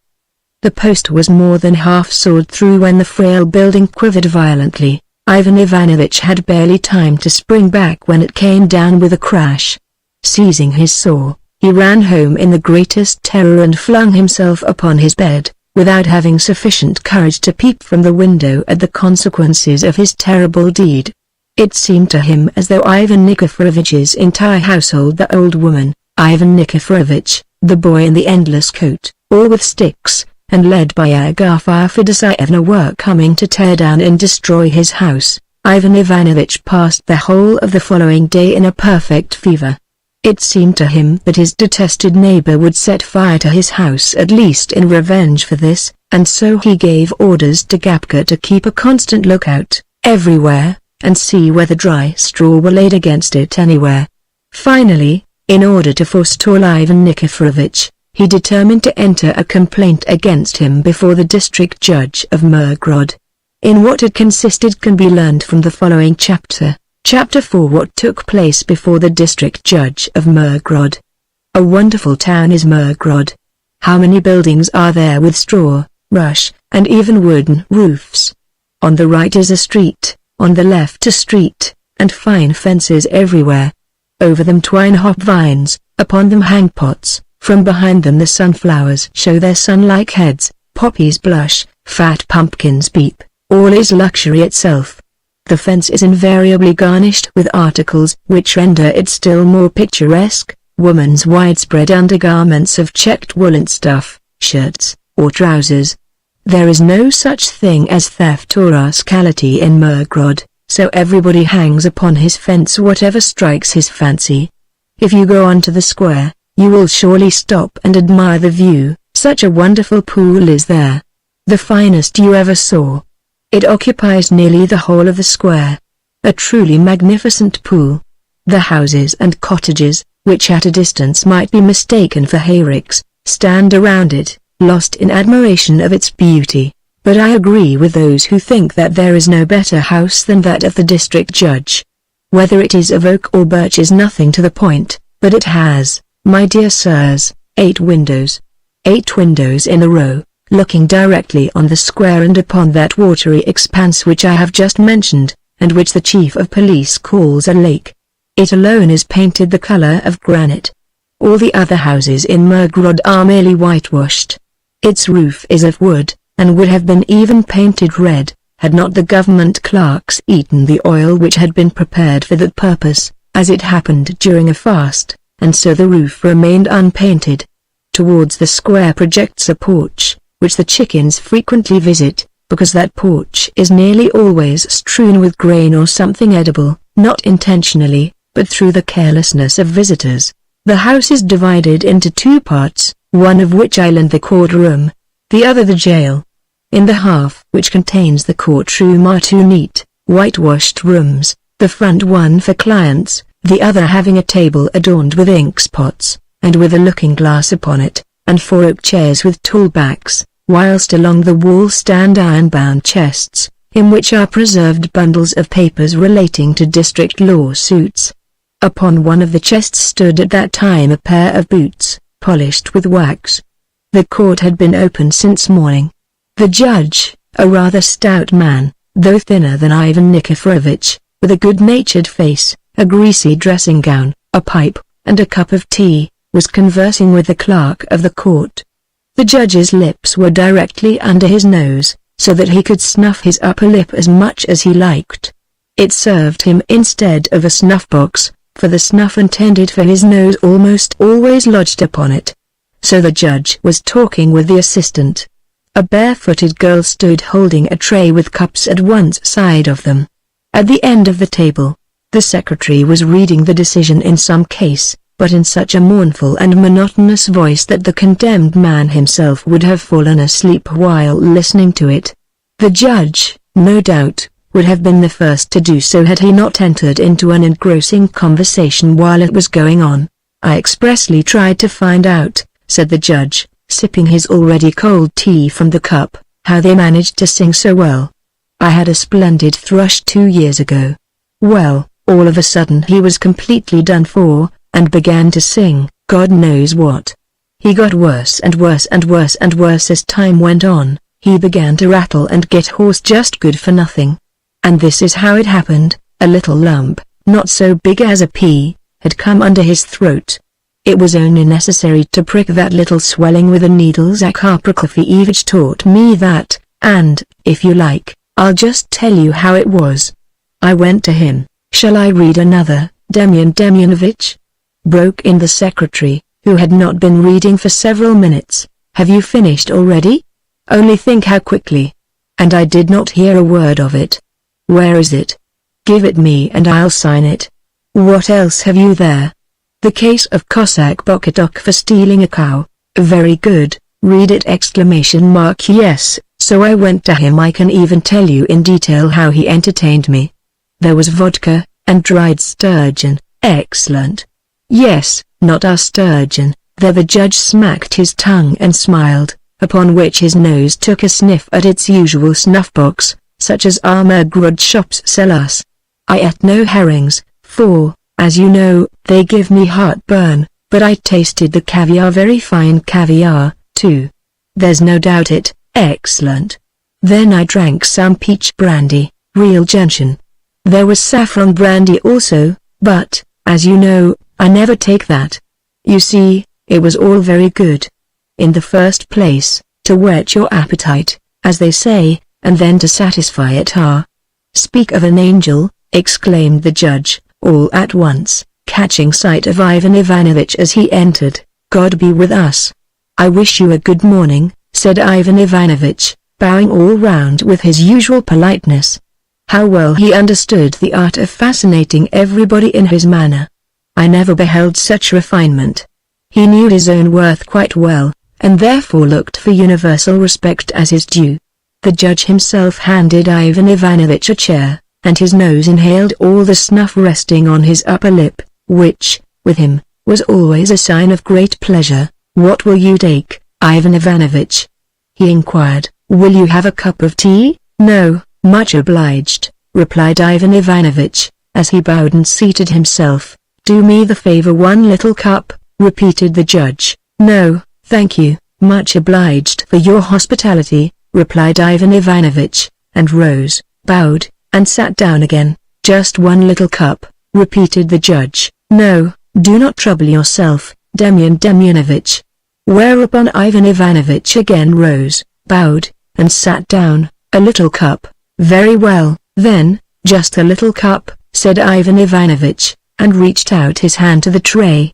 The post was more than half sawed through when the frail building quivered violently. Ivan Ivanovich had barely time to spring back when it came down with a crash. Seizing his saw, he ran home in the greatest terror and flung himself upon his bed, without having sufficient courage to peep from the window at the consequences of his terrible deed. It seemed to him as though Ivan Nikiforovich's entire household, the old woman, Ivan Nikiforovich, the boy in the endless coat, all with sticks, and led by Agafia Fedoseyevna, were coming to tear down and destroy his house. Ivan Ivanovich passed the whole of the following day in a perfect fever. It seemed to him that his detested neighbor would set fire to his house at least in revenge for this, and so he gave orders to Gapka to keep a constant lookout, everywhere, and see whether dry straw were laid against it anywhere. Finally, in order to forestall Ivan Nikiforovich, he determined to enter a complaint against him before the district judge of Mirgorod. In what it consisted can be learned from the following chapter. Chapter 4: What took place before the district judge of Mirgorod. A wonderful town is Mirgorod. How many buildings are there with straw, rush, and even wooden roofs? On the right is a street, on the left a street, and fine fences everywhere. Over them twine hop vines, upon them hang pots, from behind them the sunflowers show their sun-like heads, poppies blush, fat pumpkins peep, all is luxury itself. The fence is invariably garnished with articles which render it still more picturesque, women's widespread undergarments of checked woolen stuff, shirts, or trousers. There is no such thing as theft or rascality in Mirgorod, so everybody hangs upon his fence whatever strikes his fancy. If you go on to the square, you will surely stop and admire the view. Such a wonderful pool is there. The finest you ever saw. It occupies nearly the whole of the square. A truly magnificent pool. The houses and cottages, which at a distance might be mistaken for hayricks, stand around it, lost in admiration of its beauty. But I agree with those who think that there is no better house than that of the district judge. Whether it is of oak or birch is nothing to the point, but it has, my dear sirs, 8 windows. 8 windows in a row, looking directly on the square and upon that watery expanse which I have just mentioned, and which the chief of police calls a lake. It alone is painted the color of granite. All the other houses in Mirgorod are merely whitewashed. Its roof is of wood, and would have been even painted red, had not the government clerks eaten the oil which had been prepared for that purpose, as it happened during a fast, and so the roof remained unpainted. Towards the square projects a porch, which the chickens frequently visit, because that porch is nearly always strewn with grain or something edible, not intentionally, but through the carelessness of visitors. The house is divided into 2 parts, one of which I lend the courtroom, the other the jail. In the half which contains the courtroom are 2 neat, whitewashed rooms, the front one for clients, the other having a table adorned with inkspots, and with a looking-glass upon it, and 4 oak chairs with tall backs, whilst along the wall stand iron-bound chests, in which are preserved bundles of papers relating to district lawsuits. Upon one of the chests stood at that time a pair of boots, polished with wax. The court had been open since morning. The judge, a rather stout man, though thinner than Ivan Nikiforovich, with a good-natured face, a greasy dressing gown, a pipe, and a cup of tea, was conversing with the clerk of the court. The judge's lips were directly under his nose, so that he could snuff his upper lip as much as he liked. It served him instead of a snuff-box, for the snuff intended for his nose almost always lodged upon it. So the judge was talking with the assistant. A barefooted girl stood holding a tray with cups at one side of them. At the end of the table, the secretary was reading the decision in some case, but in such a mournful and monotonous voice that the condemned man himself would have fallen asleep while listening to it. The judge, no doubt, would have been the first to do so had he not entered into an engrossing conversation while it was going on. "I expressly tried to find out," said the judge, sipping his already cold tea from the cup, "how they managed to sing so well. I had a splendid thrush 2 years ago. Well, all of a sudden he was completely done for, and began to sing, God knows what. He got worse and worse and worse and worse as time went on. He began to rattle and get hoarse, just good for nothing. And this is how it happened. A little lump, not so big as a pea, had come under his throat. It was only necessary to prick that little swelling with a needle. Zakhar Prokofyevich taught me that, and, if you like, I'll just tell you how it was. I went to him. Shall I read another, Demyan Demyanovich?" broke in the secretary, who had not been reading for several minutes. "Have you finished already? Only think how quickly. And I did not hear a word of it. Where is it? Give it me and I'll sign it. What else have you there? The case of Cossack Bokatok for stealing a cow. Very good, read it! ! Yes, so I went to him. I can even tell you in detail how he entertained me. There was vodka, and dried sturgeon. Excellent. Yes, not our sturgeon." There the judge smacked his tongue and smiled, upon which his nose took a sniff at its usual snuff-box, such as our Magrod shops sell us. "I ate no herrings, for, as you know, they give me heartburn, but I tasted the caviar, very fine caviar, too. There's no doubt it." "Excellent. Then I drank some peach brandy, real gentian. There was saffron brandy also, but, as you know, I never take that. You see, it was all very good. In the first place, to whet your appetite, as they say, and then to satisfy it." "Speak of an angel," exclaimed the judge, all at once, catching sight of Ivan Ivanovich as he entered. "God be with us." "I wish you a good morning," said Ivan Ivanovich, bowing all round with his usual politeness. How well he understood the art of fascinating everybody in his manner. I never beheld such refinement. He knew his own worth quite well, and therefore looked for universal respect as his due. The judge himself handed Ivan Ivanovich a chair, and his nose inhaled all the snuff resting on his upper lip, which, with him, was always a sign of great pleasure. "What will you take, Ivan Ivanovich?" he inquired. "Will you have a cup of tea?" "No, much obliged," replied Ivan Ivanovich, as he bowed and seated himself. "Do me the favor, one little cup," repeated the judge. "No, thank you, much obliged for your hospitality," replied Ivan Ivanovich, and rose, bowed, and sat down again. "Just one little cup," repeated the judge. "No, do not trouble yourself, Demyan Demyanovich." Whereupon Ivan Ivanovich again rose, bowed, and sat down. "A little cup. Very well, then, just a little cup," said Ivan Ivanovich, and reached out his hand to the tray.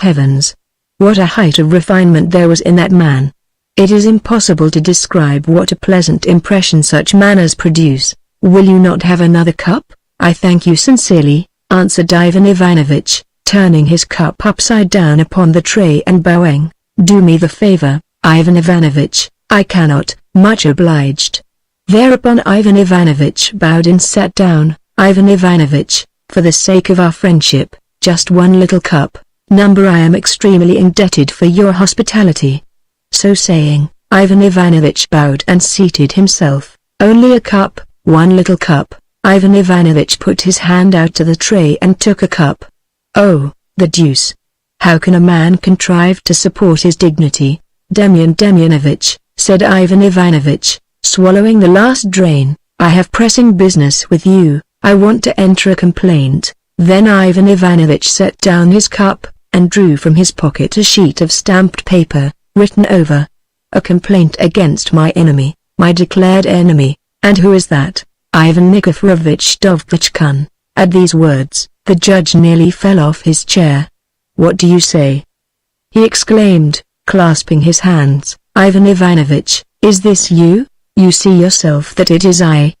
Heavens! What a height of refinement there was in that man! It is impossible to describe what a pleasant impression such manners produce. "Will you not have another cup?" "I thank you sincerely," answered Ivan Ivanovich, turning his cup upside down upon the tray and bowing. "Do me the favor, Ivan Ivanovich." "I cannot, much obliged." Thereupon Ivan Ivanovich bowed and sat down. "Ivan Ivanovich, for the sake of our friendship, just one little cup. I am extremely indebted for your hospitality." So saying, Ivan Ivanovich bowed and seated himself. "Only a cup, one little cup." Ivan Ivanovich put his hand out to the tray and took a cup. "Oh, the deuce! How can a man contrive to support his dignity?" "Demyan Demyanovich," said Ivan Ivanovich, swallowing the last drain, "I have pressing business with you. I want to enter a complaint." Then Ivan Ivanovich set down his cup, and drew from his pocket a sheet of stamped paper, written over. "A complaint against my enemy, my declared enemy. And who is that?" Ivan Nikiforovich Dovgichkun." At these words, the judge nearly fell off his chair. "What do you say?" he exclaimed, clasping his hands. "Ivan Ivanovich, is this you? You see yourself that it is I.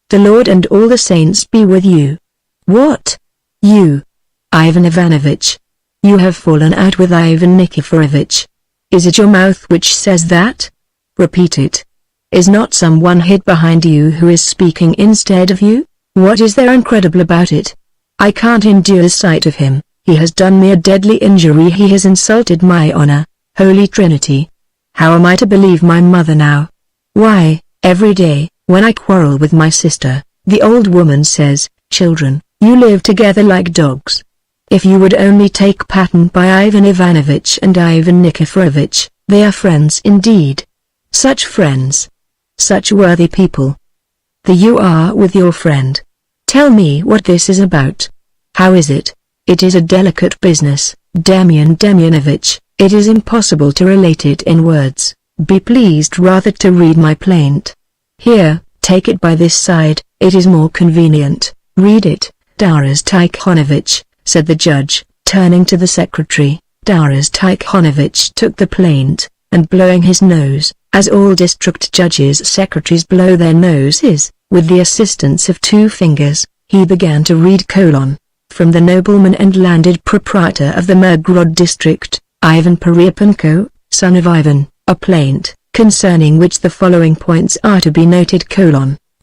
The Lord and all the saints be with you." "What? You? Ivan Ivanovich? You have fallen out with Ivan Nikiforovich. Is it your mouth which says that? Repeat it. Is not someone hid behind you who is speaking instead of you? What is there incredible about it? I can't endure the sight of him. He has done me a deadly injury. He has insulted my honor. Holy Trinity! How am I to believe my mother now? Why, every day, when I quarrel with my sister, the old woman says, 'Children, you live together like dogs.' If you would only take pattern by Ivan Ivanovich and Ivan Nikiforovich, they are friends indeed. Such friends. Such worthy people. There you are with your friend. Tell me what this is about. How is it? It is a delicate business, Demyan Demyanovich. It is impossible to relate it in words. Be pleased rather to read my plaint. Here, take it by this side, it is more convenient. Read it, Taras Tikhonovich," said the judge, turning to the secretary. Taras Tikhonovich took the plaint, and blowing his nose, as all district judges' secretaries blow their noses, with the assistance of 2 fingers, he began to read : "From the nobleman and landed proprietor of the Mirgorod district, Ivan Peryapenko, son of Ivan, a plaint, concerning which the following points are to be noted: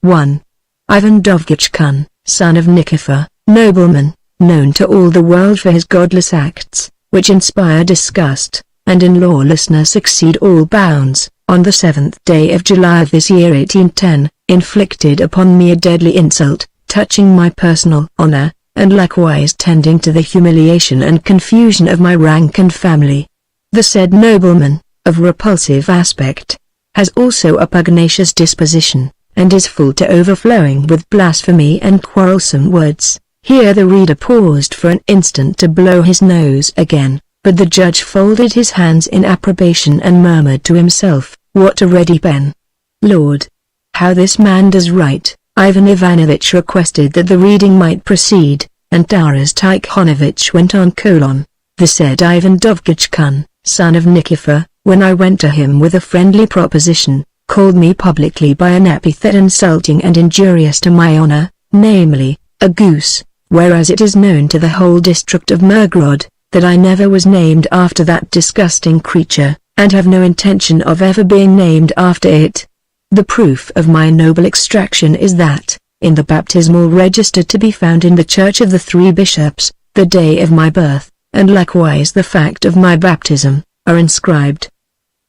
1. Ivan Dovgichkun, son of Nikifor, nobleman, known to all the world for his godless acts, which inspire disgust, and in lawlessness exceed all bounds, on the 7th day of July of this year 1810, inflicted upon me a deadly insult, touching my personal honor, and likewise tending to the humiliation and confusion of my rank and family. The said nobleman, of repulsive aspect, has also a pugnacious disposition, and is full to overflowing with blasphemy and quarrelsome words." Here the reader paused for an instant to blow his nose again, but the judge folded his hands in approbation and murmured to himself, "What a ready pen! Lord! How this man does write!" Ivan Ivanovich requested that the reading might proceed, and Taras Tikhonovich went on: "The said Ivan Dovgichkun, son of Nikifor, when I went to him with a friendly proposition, called me publicly by an epithet insulting and injurious to my honor, namely, a goose, whereas it is known to the whole district of Mirgorod, that I never was named after that disgusting creature, and have no intention of ever being named after it. The proof of my noble extraction is that, in the baptismal register to be found in the Church of the 3 Bishops, the day of my birth, and likewise the fact of my baptism, are inscribed.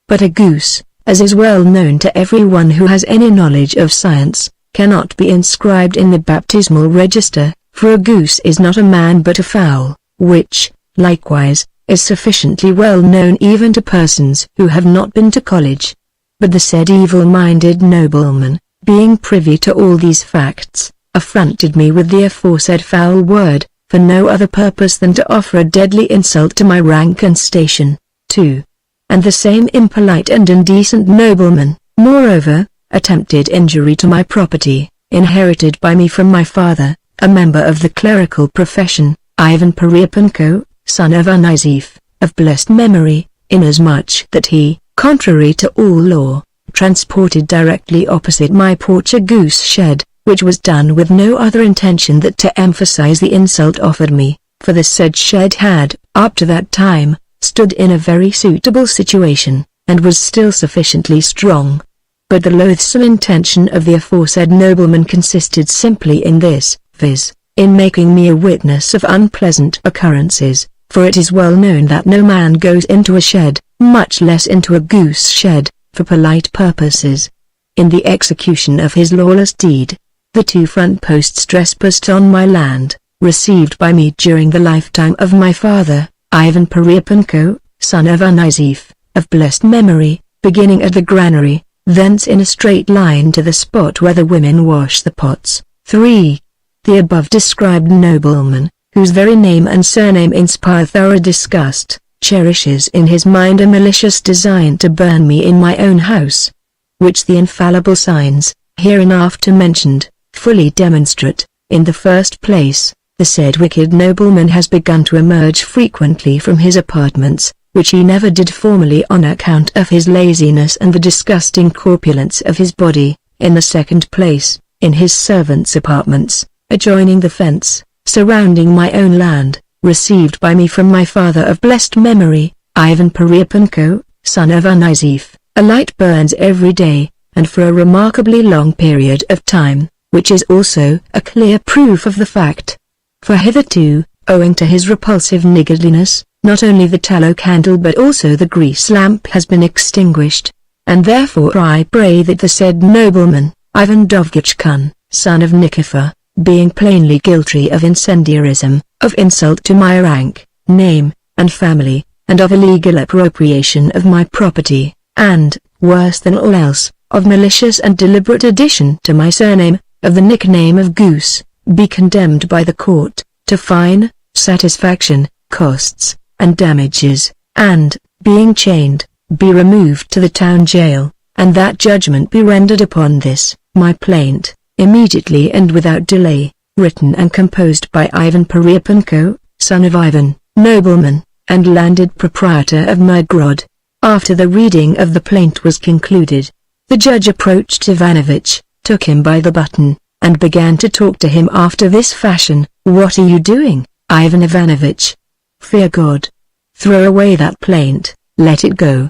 But a goose, as is well known to everyone who has any knowledge of science, cannot be inscribed in the baptismal register, for a goose is not a man but a fowl, which, likewise, is sufficiently well known even to persons who have not been to college. But the said evil-minded nobleman, being privy to all these facts, affronted me with the aforesaid foul word, for no other purpose than to offer a deadly insult to my rank and station. 2. And the same impolite and indecent nobleman, moreover, attempted injury to my property, inherited by me from my father, a member of the clerical profession, Ivan Peryapenko, son of Anisif, of blessed memory, inasmuch that he, contrary to all law, transported directly opposite my porch a goose shed, which was done with no other intention than to emphasize the insult offered me, for the said shed had, up to that time, stood in a very suitable situation, and was still sufficiently strong. But the loathsome intention of the aforesaid nobleman consisted simply in this, viz., in making me a witness of unpleasant occurrences, for it is well known that no man goes into a shed, much less into a goose shed, for polite purposes. In the execution of his lawless deed, the 2 front posts trespassed on my land, received by me during the lifetime of my father, Ivan Peryapenko, son of Anisif, of blessed memory, beginning at the granary, thence in a straight line to the spot where the women wash the pots. 3. The above described nobleman, whose very name and surname inspire thorough disgust, cherishes in his mind a malicious design to burn me in my own house, which the infallible signs, hereinafter mentioned, fully demonstrate. In the first place, the said wicked nobleman has begun to emerge frequently from his apartments, which he never did formerly on account of his laziness and the disgusting corpulence of his body. In the second place, in his servants' apartments, adjoining the fence, surrounding my own land, received by me from my father of blessed memory, Ivan Perepunko, son of Unizef, a light burns every day, and for a remarkably long period of time, which is also a clear proof of the fact. For hitherto, owing to his repulsive niggardliness, not only the tallow candle but also the grease lamp has been extinguished, and therefore I pray that the said nobleman, Ivan Dovgichkun, son of Nikifor, being plainly guilty of incendiarism, of insult to my rank, name, and family, and of illegal appropriation of my property, and, worse than all else, of malicious and deliberate addition to my surname, of the nickname of Goose, be condemned by the court, to fine, satisfaction, costs, and damages, and, being chained, be removed to the town jail, and that judgment be rendered upon this, my plaint, immediately and without delay, written and composed by Ivan Perepunko, son of Ivan, nobleman, and landed proprietor of Mirgorod. After the reading of the plaint was concluded, the judge approached Ivanovich, took him by the button, and began to talk to him after this fashion: "What are you doing, Ivan Ivanovich? Fear God. Throw away that plaint, let it go.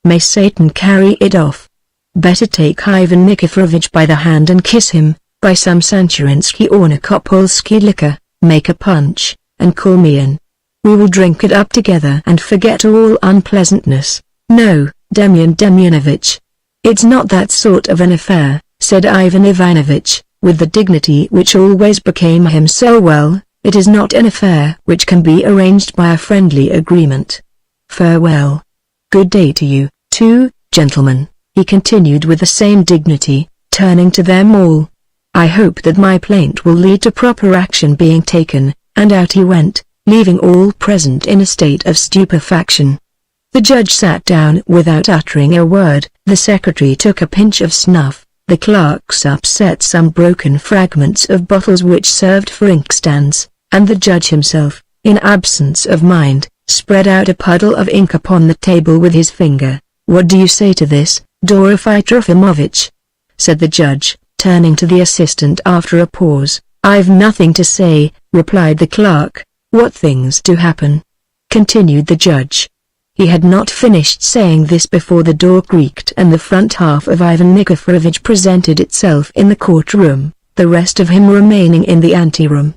May Satan carry it off. Better take Ivan Nikiforovich by the hand and kiss him, by some Sanchurinsky or Nikopolsky liquor, make a punch, and call me in. We will drink it up together and forget all unpleasantness." "No, Demyan Demyanovich. It's not that sort of an affair," said Ivan Ivanovich, with the dignity which always became him so well. "It is not an affair which can be arranged by a friendly agreement. Farewell. Good day to you, too, gentlemen," he continued with the same dignity, turning to them all. "I hope that my plaint will lead to proper action being taken," and out he went, leaving all present in a state of stupefaction. The judge sat down without uttering a word. The secretary took a pinch of snuff, the clerks upset some broken fragments of bottles which served for inkstands, and the judge himself, in absence of mind, spread out a puddle of ink upon the table with his finger. "What do you say to this, Dorofei Trofimovich?" said the judge, turning to the assistant after a pause. "I've nothing to say," replied the clerk. "What things do happen?" continued the judge. He had not finished saying this before the door creaked and the front half of Ivan Nikiforovich presented itself in the courtroom, the rest of him remaining in the anteroom.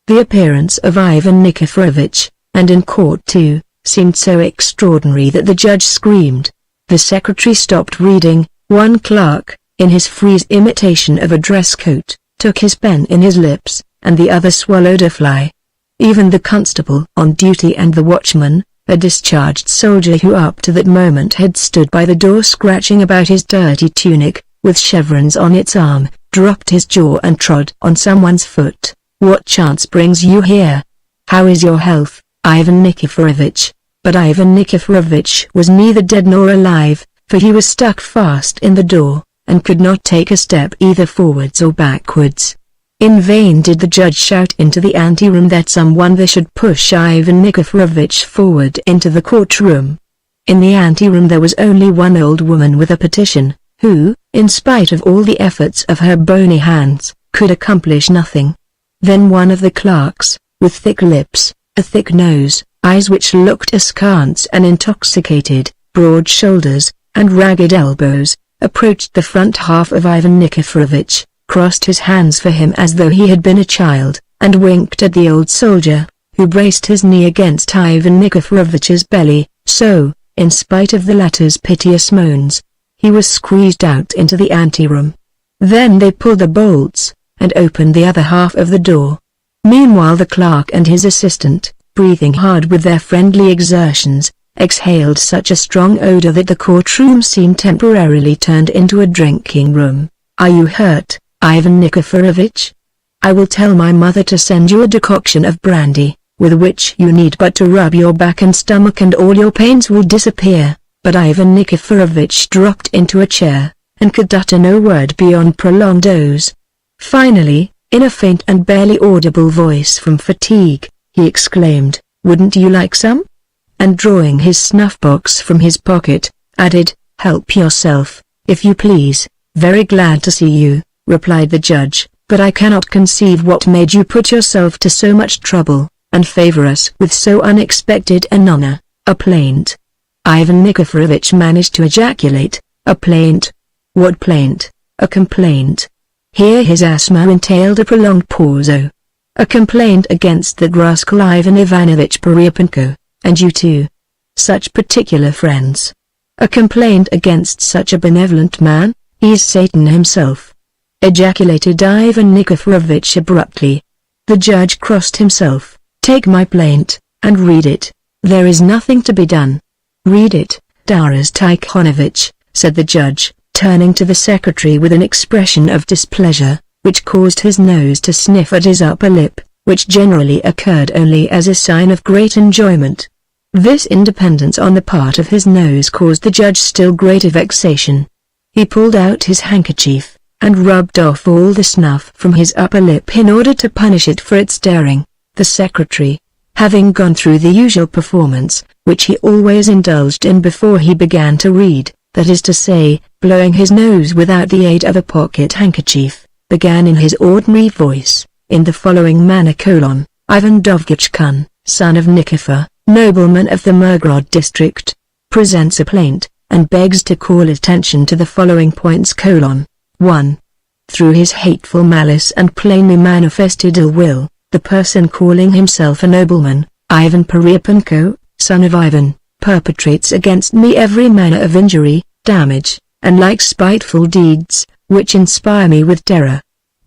The appearance of Ivan Nikiforovich, and in court too, seemed so extraordinary that the judge screamed. The secretary stopped reading. One clerk, in his frieze imitation of a dress coat, took his pen in his lips, and the other swallowed a fly. Even the constable on duty and the watchman, a discharged soldier who up to that moment had stood by the door scratching about his dirty tunic, with chevrons on its arm, dropped his jaw and trod on someone's foot. "What chance brings you here? How is your health, Ivan Nikiforovich?" But Ivan Nikiforovich was neither dead nor alive, for he was stuck fast in the door, and could not take a step either forwards or backwards. In vain did the judge shout into the anteroom that someone there should push Ivan Nikiforovich forward into the courtroom. In the anteroom there was only one old woman with a petition, who, in spite of all the efforts of her bony hands, could accomplish nothing. Then one of the clerks, with thick lips, a thick nose, eyes which looked askance and intoxicated, broad shoulders, and ragged elbows, approached the front half of Ivan Nikiforovich, crossed his hands for him as though he had been a child, and winked at the old soldier, who braced his knee against Ivan Nikiforovich's belly. So, in spite of the latter's piteous moans, he was squeezed out into the anteroom. Then they pulled the bolts, and opened the other half of the door. Meanwhile the clerk and his assistant, breathing hard with their friendly exertions, exhaled such a strong odor that the courtroom seemed temporarily turned into a drinking room. "Are you hurt, Ivan Nikiforovich? I will tell my mother to send you a decoction of brandy, with which you need but to rub your back and stomach and all your pains will disappear." But Ivan Nikiforovich dropped into a chair, and could utter no word beyond prolonged oaths. Finally, in a faint and barely audible voice from fatigue, he exclaimed, "Wouldn't you like some?" And drawing his snuff-box from his pocket, added, "Help yourself, if you please." "Very glad to see you," replied the judge, "but I cannot conceive what made you put yourself to so much trouble, and favor us with so unexpected an honor." "A plaint," Ivan Nikiforovich managed to ejaculate. "A plaint? What plaint?" "A complaint." Here his asthma entailed a prolonged pause. "Oh. A complaint against that rascal Ivan Ivanovich Peryapenko, and you too. Such particular friends. A complaint against such a benevolent man? He's Satan himself," ejaculated Ivan Nikiforovich abruptly. The judge crossed himself. "Take my plaint, and read it. There is nothing to be done." "Read it, Taras Tikhonovich," said the judge, turning to the secretary with an expression of displeasure, which caused his nose to sniff at his upper lip, which generally occurred only as a sign of great enjoyment. This independence on the part of his nose caused the judge still greater vexation. He pulled out his handkerchief, and rubbed off all the snuff from his upper lip in order to punish it for its daring. The secretary, having gone through the usual performance, which he always indulged in before he began to read, that is to say, blowing his nose without the aid of a pocket handkerchief, began in his ordinary voice, in the following manner: "Ivan Dovgichkun, son of Nikifor, nobleman of the Mirgorod district, presents a plaint, and begs to call attention to the following points: 1. Through his hateful malice and plainly manifested ill will, the person calling himself a nobleman, Ivan Peryapenko, son of Ivan, perpetrates against me every manner of injury, damage, and like spiteful deeds, which inspire me with terror.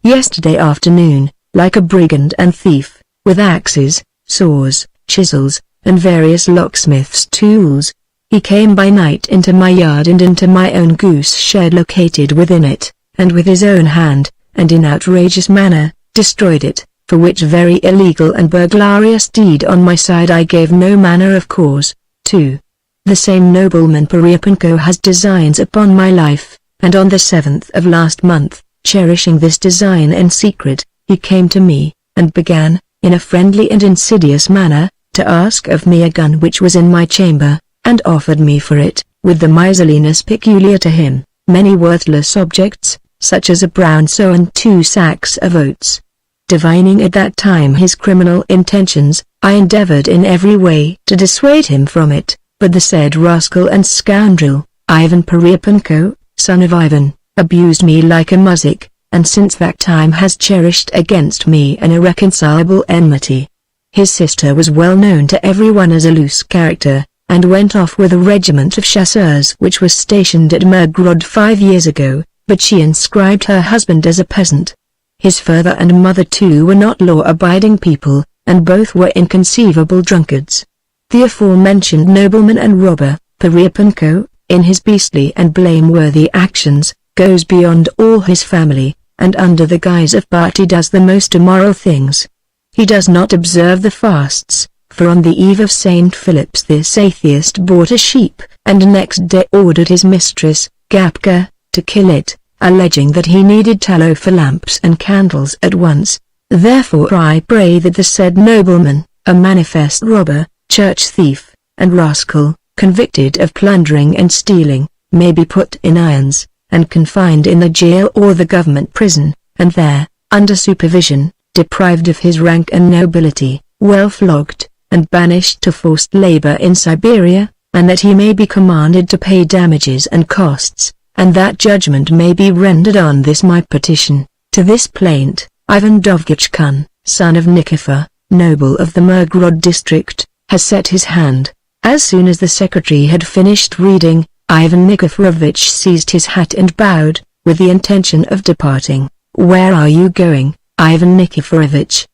Yesterday afternoon, like a brigand and thief, with axes, saws, chisels, and various locksmith's tools, he came by night into my yard and into my own goose shed located within it, and with his own hand, and in outrageous manner, destroyed it, for which very illegal and burglarious deed on my side I gave no manner of cause. 2. The same nobleman Peryapenko has designs upon my life, and on the 7th of last month, cherishing this design in secret, he came to me, and began, in a friendly and insidious manner, to ask of me a gun which was in my chamber, and offered me for it, with the miserliness peculiar to him, many worthless objects, such as a brown sow and 2 sacks of oats. Divining at that time his criminal intentions, I endeavored in every way to dissuade him from it, but the said rascal and scoundrel, Ivan Peryapenko, son of Ivan, abused me like a muzhik, and since that time has cherished against me an irreconcilable enmity. His sister was well known to everyone as a loose character, and went off with a regiment of chasseurs which was stationed at Mirgorod 5 years ago, but she inscribed her husband as a peasant. His father and mother too were not law-abiding people, and both were inconceivable drunkards. The aforementioned nobleman and robber, Peryapenko, in his beastly and blameworthy actions, goes beyond all his family, and under the guise of party does the most immoral things. He does not observe the fasts, for on the eve of St. Philip's this atheist bought a sheep, and next day ordered his mistress, Gapka, to kill it, alleging that he needed tallow for lamps and candles at once. Therefore I pray that the said nobleman, a manifest robber, church thief, and rascal, convicted of plundering and stealing, may be put in irons, and confined in the jail or the government prison, and there, under supervision, deprived of his rank and nobility, well flogged, and banished to forced labor in Siberia, and that he may be commanded to pay damages and costs, and that judgment may be rendered on this my petition. To this plaint, Ivan Dovgichkun, son of Nikifor, noble of the Mirgorod district, has set his hand. As soon as the secretary had finished reading, Ivan Nikiforovich seized his hat and bowed, with the intention of departing. "Where are you going, Ivan Nikiforovich?"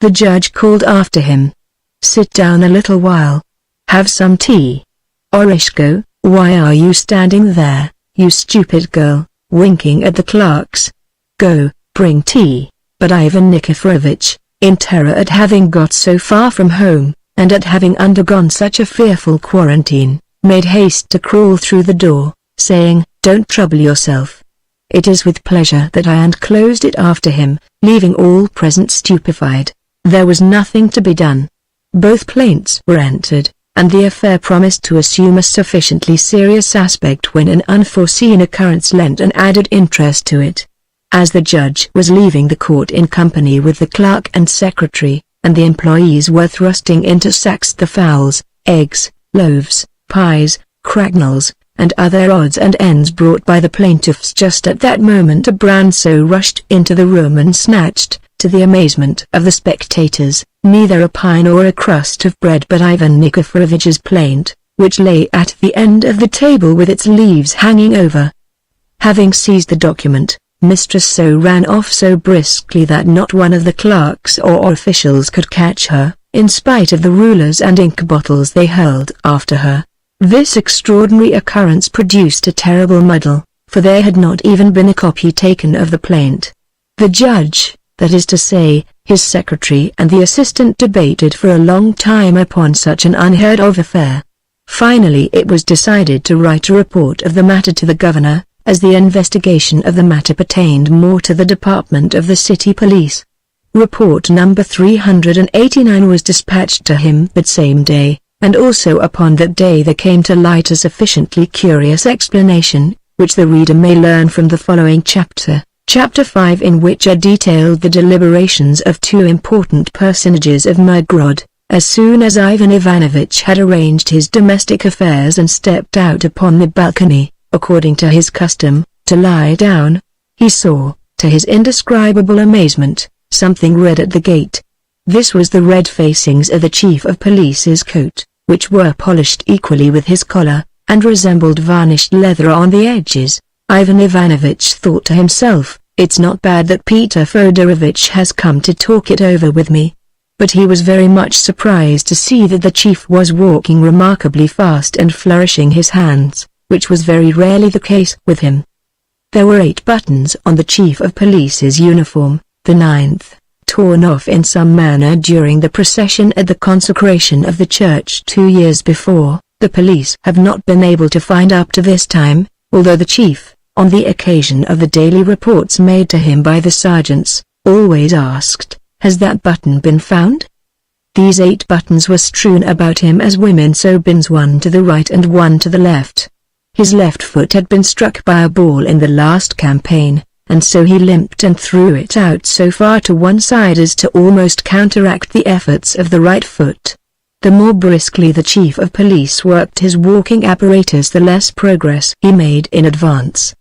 the judge called after him. "Sit down a little while. Have some tea. Orishko, why are you standing there, you stupid girl?" winking at the clerks. "Go, bring tea." But Ivan Nikiforovich, in terror at having got so far from home, and at having undergone such a fearful quarantine, made haste to crawl through the door, saying, "Don't trouble yourself. It is with pleasure that I unclosed it after him, leaving all present stupefied. There was nothing to be done. Both plaints were entered, and the affair promised to assume a sufficiently serious aspect when an unforeseen occurrence lent an added interest to it. As the judge was leaving the court in company with the clerk and secretary, and the employees were thrusting into sacks the fowls, eggs, loaves, pies, cracknels, and other odds and ends brought by the plaintiffs, just at that moment a Branso rushed into the room and snatched, to the amazement of the spectators, neither a pie nor a crust of bread but Ivan Nikiforovich's plaint, which lay at the end of the table with its leaves hanging over. Having seized the document, Mistress So ran off so briskly that not one of the clerks or officials could catch her, in spite of the rulers and ink bottles they hurled after her. This extraordinary occurrence produced a terrible muddle, for there had not even been a copy taken of the plaint. The judge, that is to say, his secretary and the assistant, debated for a long time upon such an unheard-of affair. Finally it was decided to write a report of the matter to the governor, as the investigation of the matter pertained more to the department of the city police. Report number 389 was dispatched to him that same day, and also upon that day there came to light a sufficiently curious explanation, which the reader may learn from the following chapter, Chapter 5, in which are detailed the deliberations of two important personages of Mirgorod. As soon as Ivan Ivanovich had arranged his domestic affairs and stepped out upon the balcony, according to his custom, to lie down, he saw, to his indescribable amazement, something red at the gate. This was the red facings of the chief of police's coat, which were polished equally with his collar, and resembled varnished leather on the edges. Ivan Ivanovich thought to himself, "It's not bad that Peter Fedorovitch has come to talk it over with me." But he was very much surprised to see that the chief was walking remarkably fast and flourishing his hands, which was very rarely the case with him. There were 8 buttons on the chief of police's uniform, the 9th, torn off in some manner during the procession at the consecration of the church 2 years before. The police have not been able to find up to this time, although the chief, on the occasion of the daily reports made to him by the sergeants, always asked, "Has that button been found?" These 8 buttons were strewn about him as women sew bins, one to the right and one to the left. His left foot had been struck by a ball in the last campaign, and so he limped and threw it out so far to one side as to almost counteract the efforts of the right foot. The more briskly the chief of police worked his walking apparatus, the less progress he made in advance.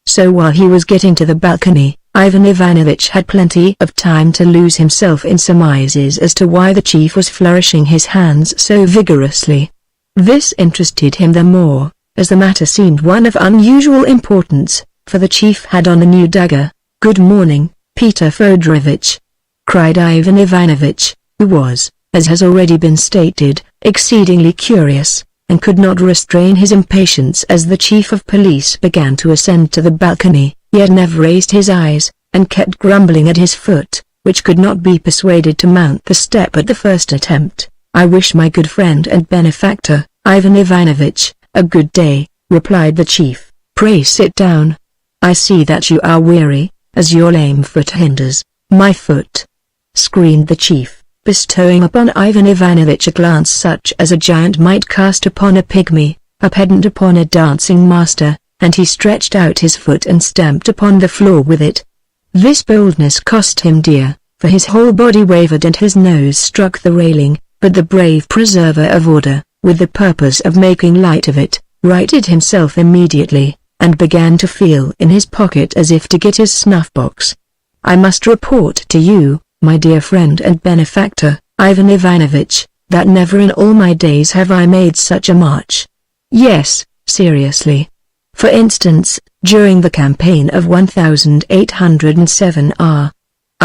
So while he was getting to the balcony, Ivan Ivanovich had plenty of time to lose himself in surmises as to why the chief was flourishing his hands so vigorously. This interested him the more, as the matter seemed one of unusual importance, for the chief had on a new dagger. "Good morning, Peter Fedorovitch," cried Ivan Ivanovich, who was, as has already been stated, exceedingly curious, and could not restrain his impatience as the chief of police began to ascend to the balcony, yet never raised his eyes, and kept grumbling at his foot, which could not be persuaded to mount the step at the first attempt. "I wish my good friend and benefactor, Ivan Ivanovich, a good day," replied the chief. "Pray sit down. I see that you are weary, as your lame foot hinders my foot," screamed the chief, bestowing upon Ivan Ivanovich a glance such as a giant might cast upon a pygmy, a pedant upon a dancing master, and he stretched out his foot and stamped upon the floor with it. This boldness cost him dear, for his whole body wavered and his nose struck the railing, but the brave preserver of order, with the purpose of making light of it, righted himself immediately, and began to feel in his pocket as if to get his snuff-box. "I must report to you, my dear friend and benefactor, Ivan Ivanovich, that never in all my days have I made such a march. Yes, seriously. For instance, during the campaign of 1807 I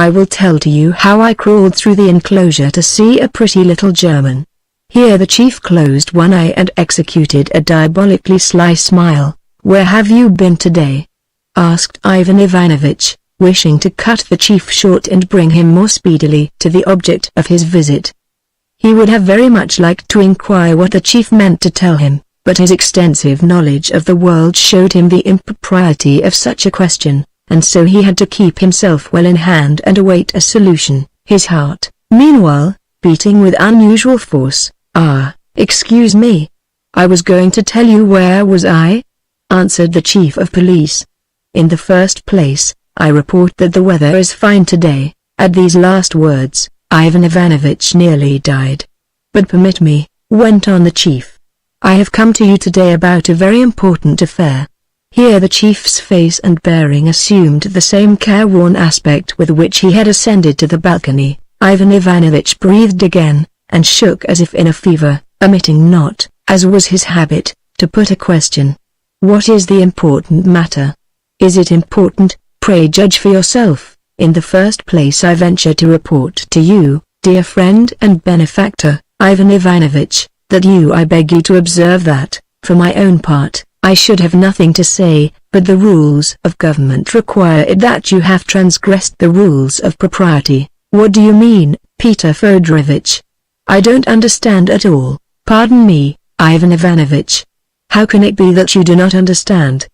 will tell to you how I crawled through the enclosure to see a pretty little German." Here the chief closed one eye and executed a diabolically sly smile. "Where have you been today?" asked Ivan Ivanovich, wishing to cut the chief short and bring him more speedily to the object of his visit. He would have very much liked to inquire what the chief meant to tell him, but his extensive knowledge of the world showed him the impropriety of such a question, and so he had to keep himself well in hand and await a solution, his heart, meanwhile, beating with unusual force. Excuse me. I was going to tell you where was I? Answered the chief of police. In the first place, I report that the weather is fine today. At these last words, Ivan Ivanovich nearly died. But permit me, went on the chief. I have come to you today about a very important affair. Here the chief's face and bearing assumed the same careworn aspect with which he had ascended to the balcony. Ivan Ivanovich breathed again, and shook as if in a fever, omitting not, as was his habit, to put a question. What is the important matter? Is it important? Pray judge for yourself. In the first place I venture to report to you, dear friend and benefactor, Ivan Ivanovich, that I beg you to observe that, for my own part, I should have nothing to say, but the rules of government require it that you have transgressed the rules of propriety. What do you mean, Peter Fedorovitch? I don't understand at all. Pardon me, Ivan Ivanovich. How can it be that you do not understand?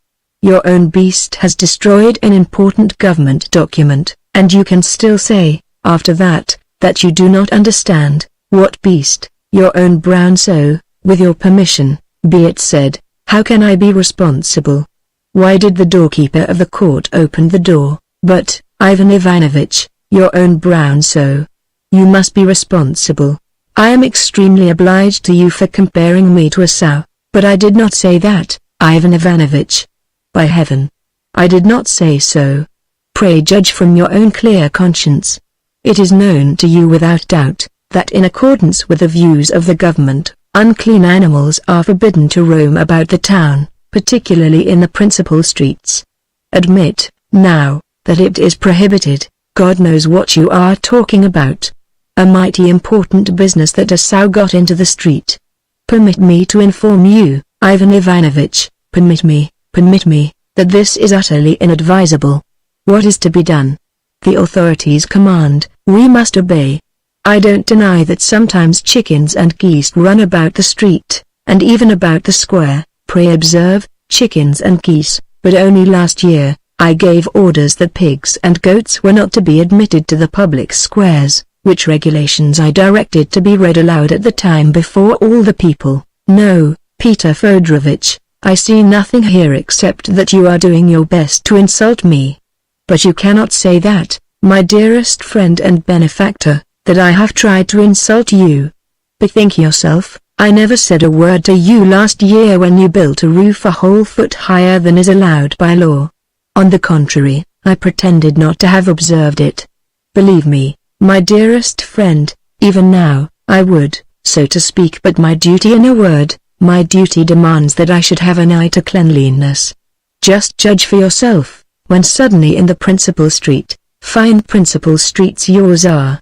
Your own beast has destroyed an important government document, and you can still say, after that, that you do not understand. What beast? Your own brown sow, with your permission, be it said. How can I be responsible? Why did the doorkeeper of the court open the door? But, Ivan Ivanovich, your own brown sow. You must be responsible. I am extremely obliged to you for comparing me to a sow, but I did not say that, Ivan Ivanovich. By heaven, I did not say so. Pray judge from your own clear conscience. It is known to you without doubt, that in accordance with the views of the government, unclean animals are forbidden to roam about the town, particularly in the principal streets. Admit, now, that it is prohibited. God knows what you are talking about. A mighty important business that a sow got into the street. Permit me to inform you, Ivan Ivanovich, permit me, that this is utterly inadvisable. What is to be done? The authorities command, we must obey. I don't deny that sometimes chickens and geese run about the street, and even about the square. Pray observe, chickens and geese, but only last year, I gave orders that pigs and goats were not to be admitted to the public squares, which regulations I directed to be read aloud at the time before all the people. No, Peter Fedorovitch, I see nothing here except that you are doing your best to insult me. But you cannot say that, my dearest friend and benefactor, that I have tried to insult you. Bethink yourself, I never said a word to you last year when you built a roof a whole foot higher than is allowed by law. On the contrary, I pretended not to have observed it. Believe me, my dearest friend, even now, I would, so to speak, but my duty, in a word, my duty demands that I should have an eye to cleanliness. Just judge for yourself, when suddenly in the principal street, fine principal streets yours are,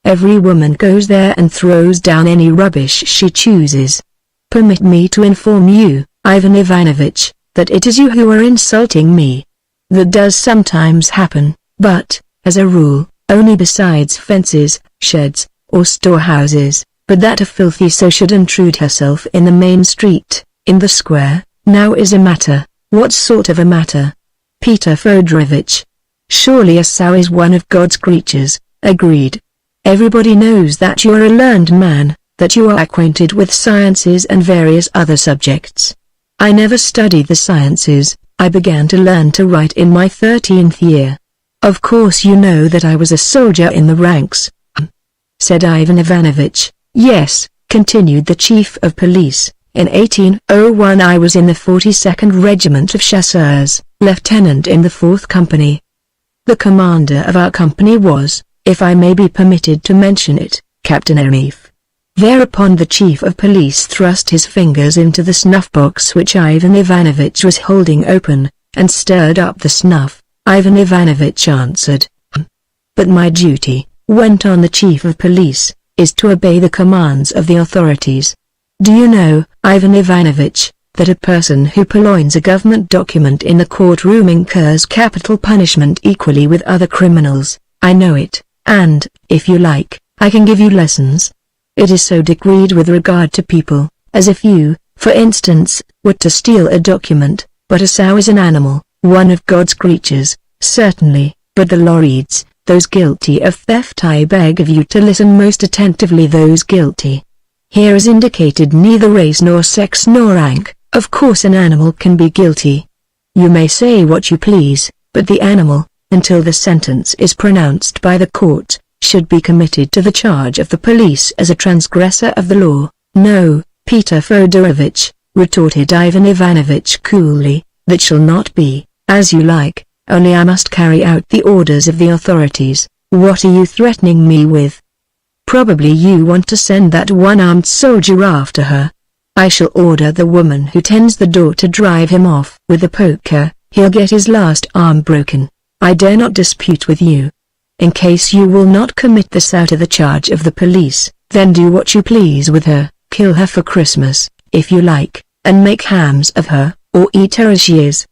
every woman goes there and throws down any rubbish she chooses. Permit me to inform you, Ivan Ivanovich, that it is you who are insulting me. That does sometimes happen, but, as a rule, only besides fences, sheds, or storehouses, but that a filthy sow should intrude herself in the main street, in the square, now is a matter. What sort of a matter? Peter Fedorovitch. Surely a sow is one of God's creatures. Agreed. Everybody knows that you are a learned man, that you are acquainted with sciences and various other subjects. I never studied the sciences. I began to learn to write in my 13th year. Of course you know that I was a soldier in the ranks, said Ivan Ivanovich. Yes, continued the chief of police, in 1801 I was in the 42nd Regiment of Chasseurs, lieutenant in the 4th Company. The commander of our company was, if I may be permitted to mention it, Captain Ermif. Thereupon the chief of police thrust his fingers into the snuff-box which Ivan Ivanovich was holding open, and stirred up the snuff. Ivan Ivanovich answered, But my duty, went on the chief of police, is to obey the commands of the authorities. Do you know, Ivan Ivanovich, that a person who purloins a government document in the courtroom incurs capital punishment equally with other criminals? I know it, and, if you like, I can give you lessons. It is so decreed with regard to people, as if you, For instance, were to steal a document, but a sow is an animal, one of God's creatures, certainly, but the law reads, those guilty of theft. I beg of you to listen most attentively. Those guilty. Here is indicated neither race nor sex nor rank. Of course an animal can be guilty. You may say what you please, but the animal, until the sentence is pronounced by the court, should be committed to the charge of the police as a transgressor of the law. No, Peter Fedorovitch, retorted Ivan Ivanovitch coolly, that shall not be, as you like, only I must carry out the orders of the authorities. What are you threatening me with? Probably you want to send that one-armed soldier after her. I shall order the woman who tends the door to drive him off with a poker. He'll get his last arm broken. I dare not dispute with you. In case you will not commit the sow to the charge of the police, then do what you please with her, kill her for Christmas, if you like, and make hams of her, or eat her as she is.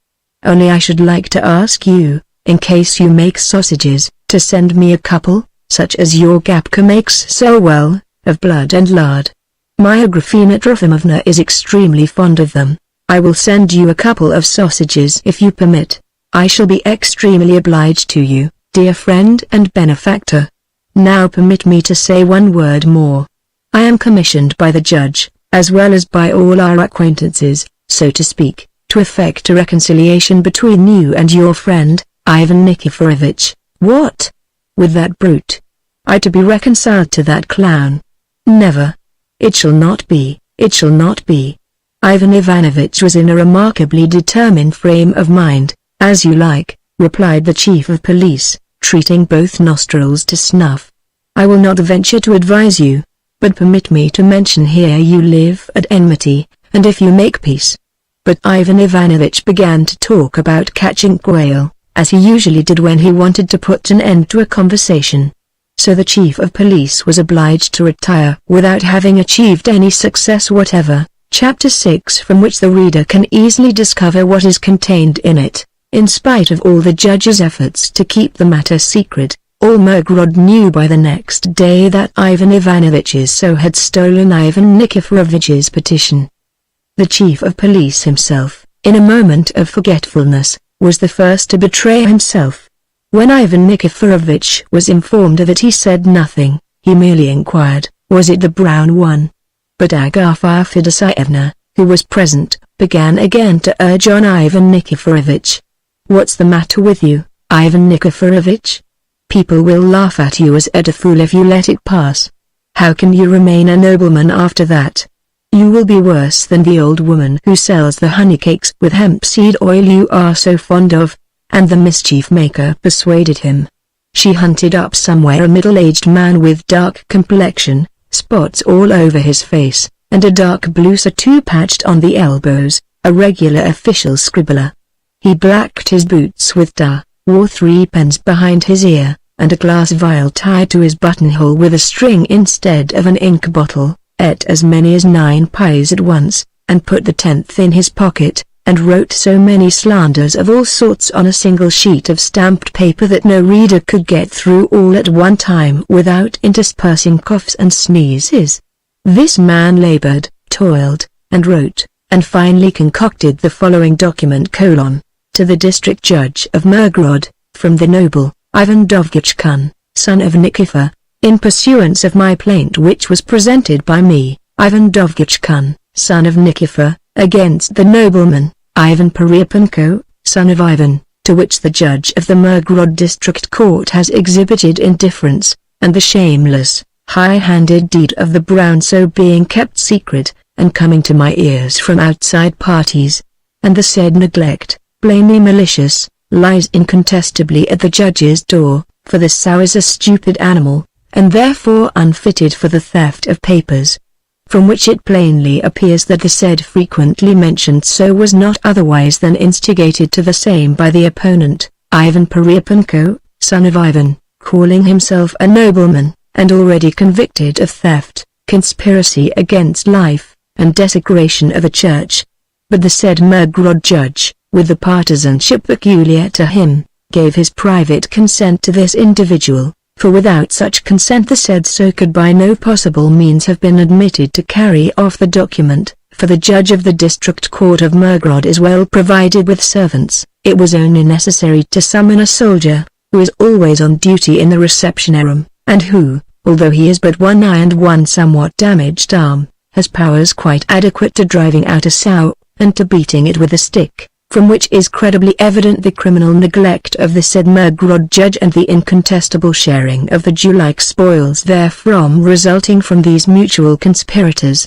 Only I should like to ask you, in case you make sausages, to send me a couple, such as your Gapka makes so well, of blood and lard. My Agrafena Trofimovna is extremely fond of them. I will send you a couple of sausages if you permit. I shall be extremely obliged to you, dear friend and benefactor. Now permit me to say one word more. I am commissioned by the judge, as well as by all our acquaintances, so to speak, to effect a reconciliation between you and your friend, Ivan Nikiforovitch. What? With that brute? I to be reconciled to that clown? Never. It shall not be, it shall not be. Ivan Ivanovitch was in a remarkably determined frame of mind. As you like, replied the chief of police, treating both nostrils to snuff. I will not venture to advise you, but permit me to mention here you live at enmity, and if you make peace. But Ivan Ivanovitch began to talk about catching quail, as he usually did when he wanted to put an end to a conversation. So the chief of police was obliged to retire without having achieved any success whatever. Chapter 6, from which the reader can easily discover what is contained in it. In spite of all the judge's efforts to keep the matter secret, all Mirgorod knew by the next day that Ivan Ivanovitch's sow had stolen Ivan Nikiforovitch's petition. The chief of police himself, in a moment of forgetfulness, was the first to betray himself. When Ivan Nikiforovitch was informed of it he said nothing, he merely inquired, was it the brown one? But Agafia Fedoseyevna, who was present, began again to urge on Ivan Nikiforovitch. What's the matter with you, Ivan Nikiforovitch? People will laugh at you as at a fool if you let it pass. How can you remain a nobleman after that? You will be worse than the old woman who sells the honey cakes with hemp seed oil you are so fond of. And the mischief maker persuaded him. She hunted up somewhere a middle-aged man with dark complexion, spots all over his face, and a dark blue surtout patched on the elbows, a regular official scribbler. He blacked his boots with tar, wore 3 pens behind his ear, and a glass vial tied to his buttonhole with a string instead of an ink bottle, ate as many as 9 pies at once, and put the 10th in his pocket, and wrote so many slanders of all sorts on a single sheet of stamped paper that no reader could get through all at one time without interspersing coughs and sneezes. This man labored, toiled, and wrote, and finally concocted the following document: to the district judge of Mirgorod, from the noble, Ivan Dovgichkun, son of Nikifor, in pursuance of my plaint which was presented by me, Ivan Dovgichkun, son of Nikifor, against the nobleman, Ivan Perepenko, son of Ivan, to which the judge of the Mirgorod district court has exhibited indifference, and the shameless, high-handed deed of the brown sow being kept secret, and coming to my ears from outside parties, and the said neglect, plainly malicious, lies incontestably at the judge's door, for the sow is a stupid animal, and therefore unfitted for the theft of papers. From which it plainly appears that the said frequently mentioned sow was not otherwise than instigated to the same by the opponent, Ivan Perepenko, son of Ivan, calling himself a nobleman, and already convicted of theft, conspiracy against life, and desecration of a church. But the said Mirgorod judge, with the partisanship peculiar to him, gave his private consent to this individual, for without such consent the said sow could by no possible means have been admitted to carry off the document, for the judge of the district court of Mirgorod is well provided with servants. It was only necessary to summon a soldier, who is always on duty in the reception room, and who, although he has but one eye and one somewhat damaged arm, has powers quite adequate to driving out a sow, and to beating it with a stick, from which is credibly evident the criminal neglect of the said Mirgorod judge and the incontestable sharing of the Jew-like spoils therefrom resulting from these mutual conspirators.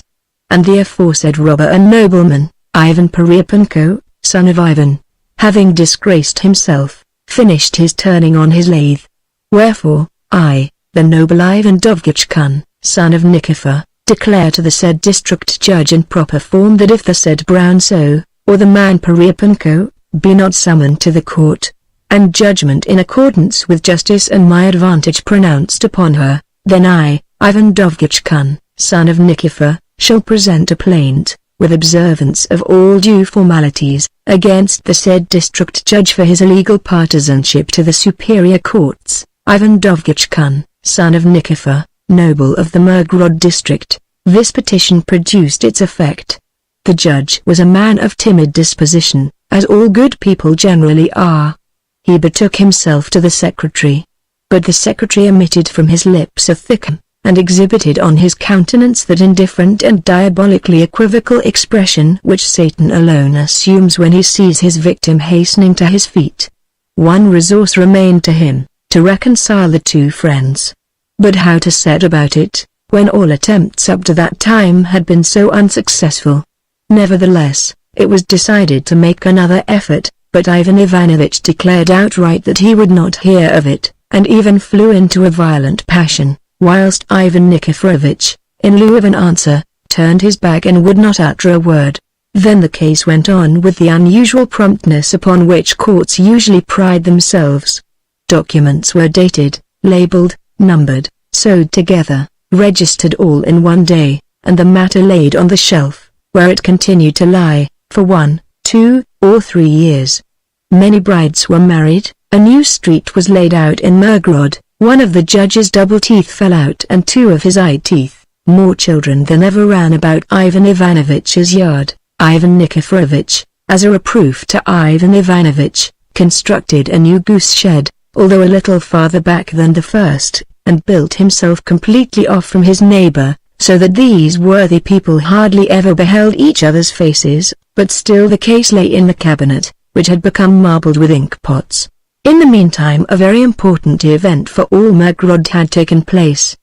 And the aforesaid robber and nobleman, Ivan Perepunko, son of Ivan, having disgraced himself, finished his turning on his lathe. Wherefore, I, the noble Ivan Dovgichkun, son of Nikifor, declare to the said district judge in proper form that if the said brown sow, or the man Perepunko, be not summoned to the court, and judgment in accordance with justice and my advantage pronounced upon her, then I, Ivan Dovgichkun, son of Nikifor, shall present a plaint, with observance of all due formalities, against the said district judge for his illegal partisanship to the superior courts. Ivan Dovgichkun, son of Nikifor, noble of the Mirgorod district. This petition produced its effect. The judge was a man of timid disposition, as all good people generally are. He betook himself to the secretary. But the secretary emitted from his lips a thick and exhibited on his countenance that indifferent and diabolically equivocal expression which Satan alone assumes when he sees his victim hastening to his feet. One resource remained to him, to reconcile the two friends. But how to set about it, when all attempts up to that time had been so unsuccessful? Nevertheless, it was decided to make another effort, but Ivan Ivanovich declared outright that he would not hear of it, and even flew into a violent passion, whilst Ivan Nikiforovich, in lieu of an answer, turned his back and would not utter a word. Then the case went on with the unusual promptness upon which courts usually pride themselves. Documents were dated, labeled, numbered, sewed together, registered all in one day, and the matter laid on the shelf, where it continued to lie, for 1, 2, or 3 years. Many brides were married, a new street was laid out in Mirgorod, one of the judge's double teeth fell out and 2 of his eye teeth. More children than ever ran about Ivan Ivanovich's yard. Ivan Nikiforovich, as a reproof to Ivan Ivanovich, constructed a new goose shed, although a little farther back than the first, and built himself completely off from his neighbor, so that these worthy people hardly ever beheld each other's faces, but still the case lay in the cabinet, which had become marbled with ink pots. In the meantime a very important event for all Mirgorod had taken place.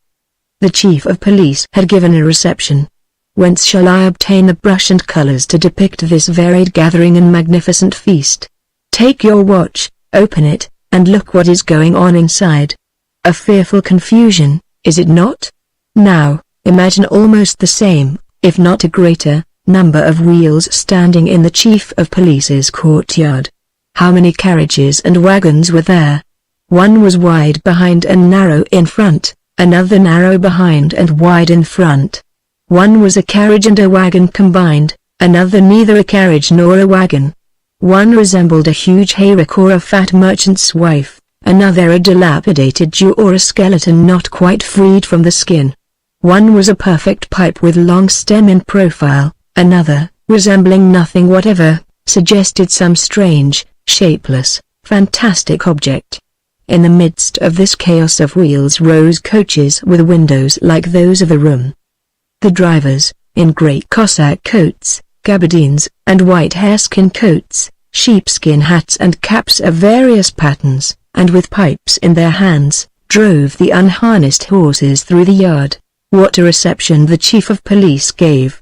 The chief of police had given a reception. Whence shall I obtain the brush and colors to depict this varied gathering and magnificent feast? Take your watch, open it, and look what is going on inside. A fearful confusion, is it not? Now, imagine almost the same, if not a greater, number of wheels standing in the chief of police's courtyard. How many carriages and wagons were there? One was wide behind and narrow in front, another narrow behind and wide in front. One was a carriage and a wagon combined, another neither a carriage nor a wagon. One resembled a huge hayrick or a fat merchant's wife, another a dilapidated Jew or a skeleton not quite freed from the skin. One was a perfect pipe with long stem in profile, another, resembling nothing whatever, suggested some strange, shapeless, fantastic object. In the midst of this chaos of wheels rose coaches with windows like those of a room. The drivers, in great Cossack coats, gabardines, and white hareskin coats, sheepskin hats and caps of various patterns, and with pipes in their hands, drove the unharnessed horses through the yard. What a reception the chief of police gave!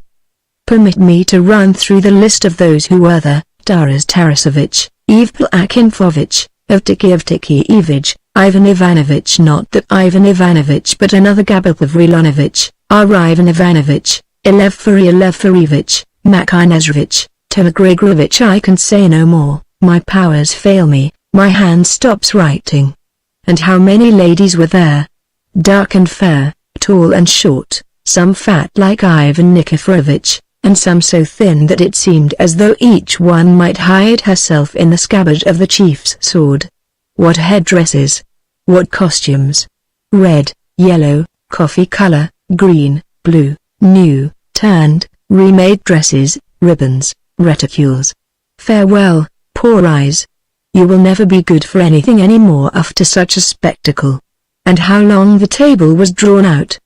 Permit me to run through the list of those who were there: Taras Tarasovich, Evpil Akinfovich, Evtiki, Ivan Ivanovich, not that Ivan Ivanovich but another Gabalpov Rilonovich, Ivan Ivanovich, Eleftherievich, Makar Nezrovich, Toma Grigorovich. I can say no more, my powers fail me, my hand stops writing. And how many ladies were there? Dark and fair, tall and short, some fat like Ivan Nikiforovich, and some so thin that it seemed as though each one might hide herself in the scabbard of the chief's sword. What headdresses! What costumes! Red, yellow, coffee color, green, blue, new, turned, remade dresses, ribbons, reticules. Farewell, poor eyes. You will never be good for anything anymore after such a spectacle. And how long the table was drawn out.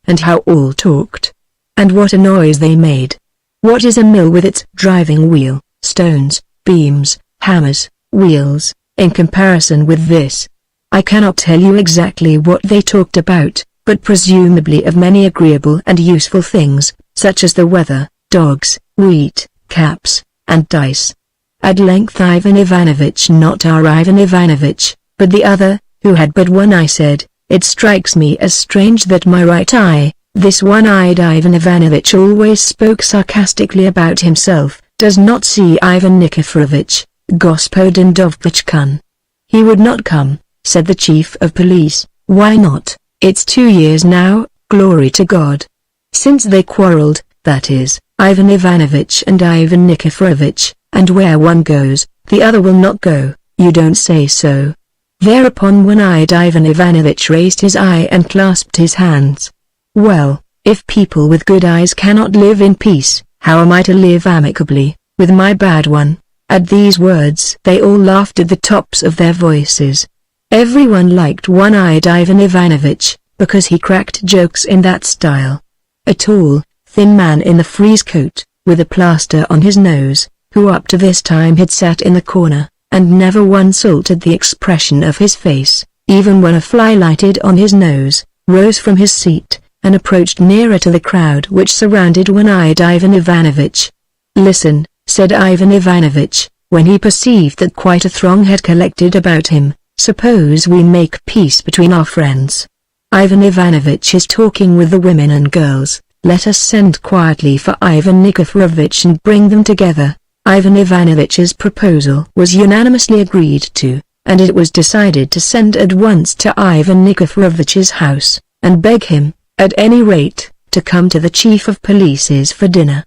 And how all talked. And what a noise they made. What is a mill with its driving wheel, stones, beams, hammers, wheels, in comparison with this? I cannot tell you exactly what they talked about, but presumably of many agreeable and useful things, such as the weather, dogs, wheat, caps, and dice. At length Ivan Ivanovitch, not our Ivan Ivanovitch, but the other, who had but one eye, said, "It strikes me as strange that my right eye, this one-eyed Ivan Ivanovitch always spoke sarcastically about himself, does not see Ivan Nikiforovitch, Gospodin Dovbychkun." "He would not come," said the chief of police. "Why not? It's 2 years now, glory to God. Since they quarreled, that is, Ivan Ivanovitch and Ivan Nikiforovitch, and where one goes, the other will not go." "You don't say so." Thereupon one-eyed Ivan Ivanovitch raised his eye and clasped his hands. "Well, if people with good eyes cannot live in peace, how am I to live amicably, with my bad one?" At these words they all laughed at the tops of their voices. Everyone liked one-eyed Ivan Ivanovitch, because he cracked jokes in that style. A tall, thin man in the frieze coat, with a plaster on his nose, who up to this time had sat in the corner, and never once altered the expression of his face, even when a fly lighted on his nose, rose from his seat, and approached nearer to the crowd which surrounded one-eyed Ivan Ivanovitch. "Listen," said Ivan Ivanovitch, when he perceived that quite a throng had collected about him, "suppose we make peace between our friends. Ivan Ivanovitch is talking with the women and girls, let us send quietly for Ivan Nikiforovitch and bring them together." Ivan Ivanovitch's proposal was unanimously agreed to, and it was decided to send at once to Ivan Nikiforovitch's house, and beg him, at any rate, to come to the chief of police's for dinner.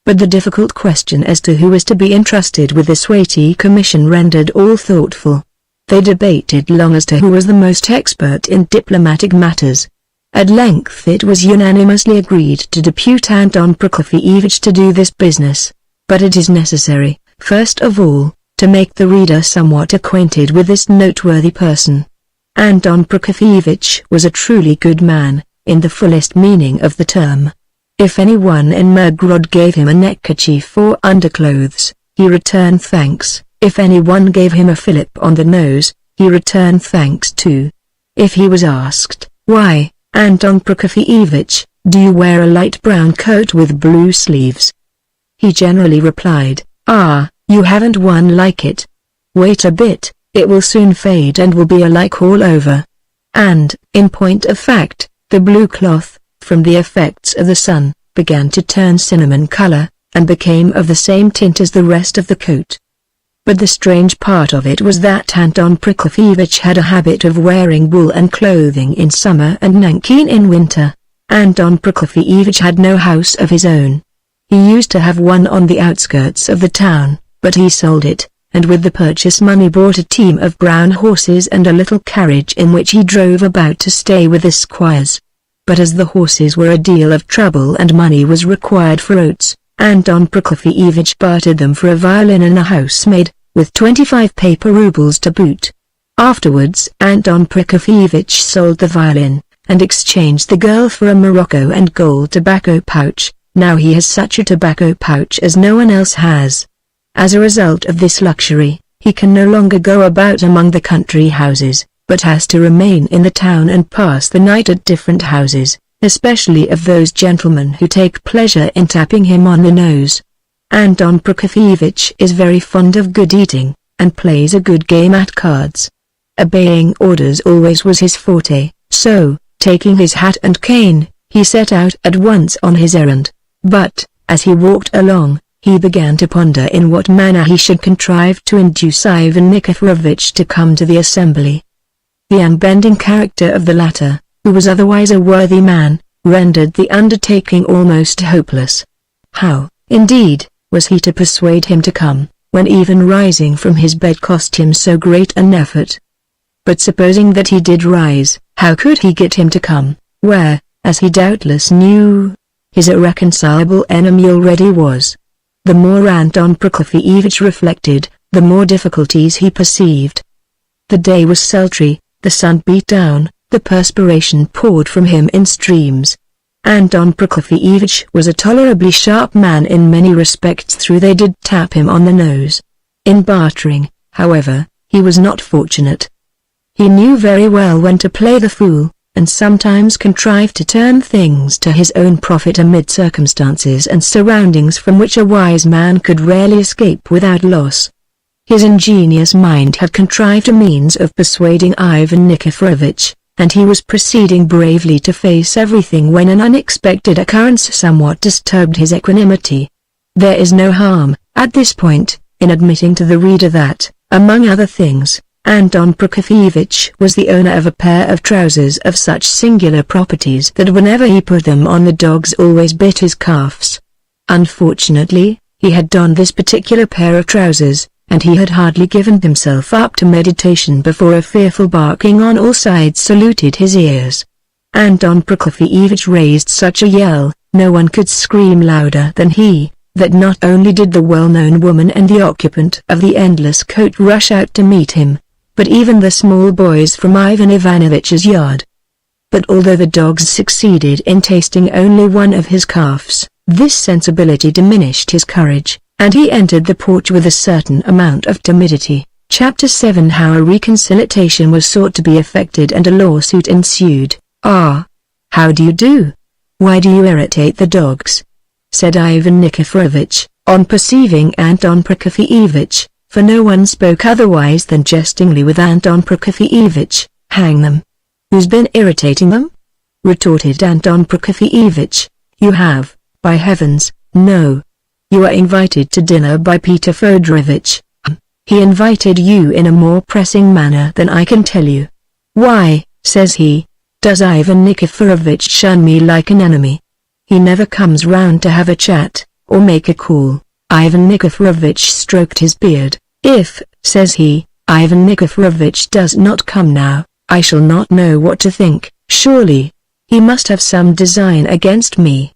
But the difficult question as to who was to be entrusted with this weighty commission rendered all thoughtful. They debated long as to who was the most expert in diplomatic matters. At length it was unanimously agreed to depute Anton Prokofievich to do this business. But it is necessary, first of all, to make the reader somewhat acquainted with this noteworthy person. Anton Prokofievich was a truly good man, in the fullest meaning of the term. If anyone in Mirgorod gave him a neckerchief or underclothes, he returned thanks. If anyone gave him a fillip on the nose, he returned thanks too. If he was asked, "Why, Anton Prokofievich, do you wear a light brown coat with blue sleeves?" he generally replied, "Ah, you haven't one like it. Wait a bit, it will soon fade and will be alike all over." And, in point of fact, the blue cloth, from the effects of the sun, began to turn cinnamon color, and became of the same tint as the rest of the coat. But the strange part of it was that Anton Prokofievich had a habit of wearing woolen clothing in summer and nankeen in winter. Anton Prokofievich had no house of his own. He used to have one on the outskirts of the town, but he sold it, and with the purchase money bought a team of brown horses and a little carriage in which he drove about to stay with the squires. But as the horses were a deal of trouble and money was required for oats, Anton Prokofievich bartered them for a violin and a housemaid, with 25 paper rubles to boot. Afterwards Anton Prokofievich sold the violin, and exchanged the girl for a Morocco and gold tobacco pouch. Now he has such a tobacco pouch as no one else has. As a result of this luxury, he can no longer go about among the country houses, but has to remain in the town and pass the night at different houses, especially of those gentlemen who take pleasure in tapping him on the nose. Anton Prokofievich is very fond of good eating, and plays a good game at cards. Obeying orders always was his forte, so, taking his hat and cane, he set out at once on his errand. But, as he walked along, he began to ponder in what manner he should contrive to induce Ivan Nikiforovitch to come to the assembly. The unbending character of the latter, who was otherwise a worthy man, rendered the undertaking almost hopeless. How, indeed, was he to persuade him to come, when even rising from his bed cost him so great an effort? But supposing that he did rise, how could he get him to come, where, as he doubtless knew, his irreconcilable enemy already was. The more Anton Prokofyevich reflected, the more difficulties he perceived. The day was sultry, the sun beat down, the perspiration poured from him in streams. Anton Prokofyevich was a tolerably sharp man in many respects, though they did tap him on the nose. In bartering, however, he was not fortunate. He knew very well when to play the fool, and sometimes contrived to turn things to his own profit amid circumstances and surroundings from which a wise man could rarely escape without loss. His ingenious mind had contrived a means of persuading Ivan Nikiforovich, and he was proceeding bravely to face everything when an unexpected occurrence somewhat disturbed his equanimity. There is no harm, at this point, in admitting to the reader that, among other things, Anton Prokofyevich was the owner of a pair of trousers of such singular properties that whenever he put them on the dogs always bit his calves. Unfortunately, he had donned this particular pair of trousers, and he had hardly given himself up to meditation before a fearful barking on all sides saluted his ears. Anton Prokofyevich raised such a yell, no one could scream louder than he, that not only did the well-known woman and the occupant of the endless coat rush out to meet him, but even the small boys from Ivan Ivanovitch's yard. But although the dogs succeeded in tasting only one of his calves, this sensibility diminished his courage, and he entered the porch with a certain amount of timidity. Chapter 7 How a reconciliation was sought to be effected and a lawsuit ensued. "Ah! How do you do? Why do you irritate the dogs?" said Ivan Nikiforovich, on perceiving Anton Prokofyevich, for no one spoke otherwise than jestingly with Anton Prokofyevich. "Hang them! Who's been irritating them?" retorted Anton Prokofyevich. "You have, by heavens, no. You are invited to dinner by Peter Fedorovitch. He invited you in a more pressing manner than I can tell you. Why, says he, does Ivan Nikiforovich shun me like an enemy? He never comes round to have a chat, or make a call." Ivan Nikiforovich stroked his beard. "If, says he, Ivan Nikiforovich does not come now, I shall not know what to think. Surely, he must have some design against me.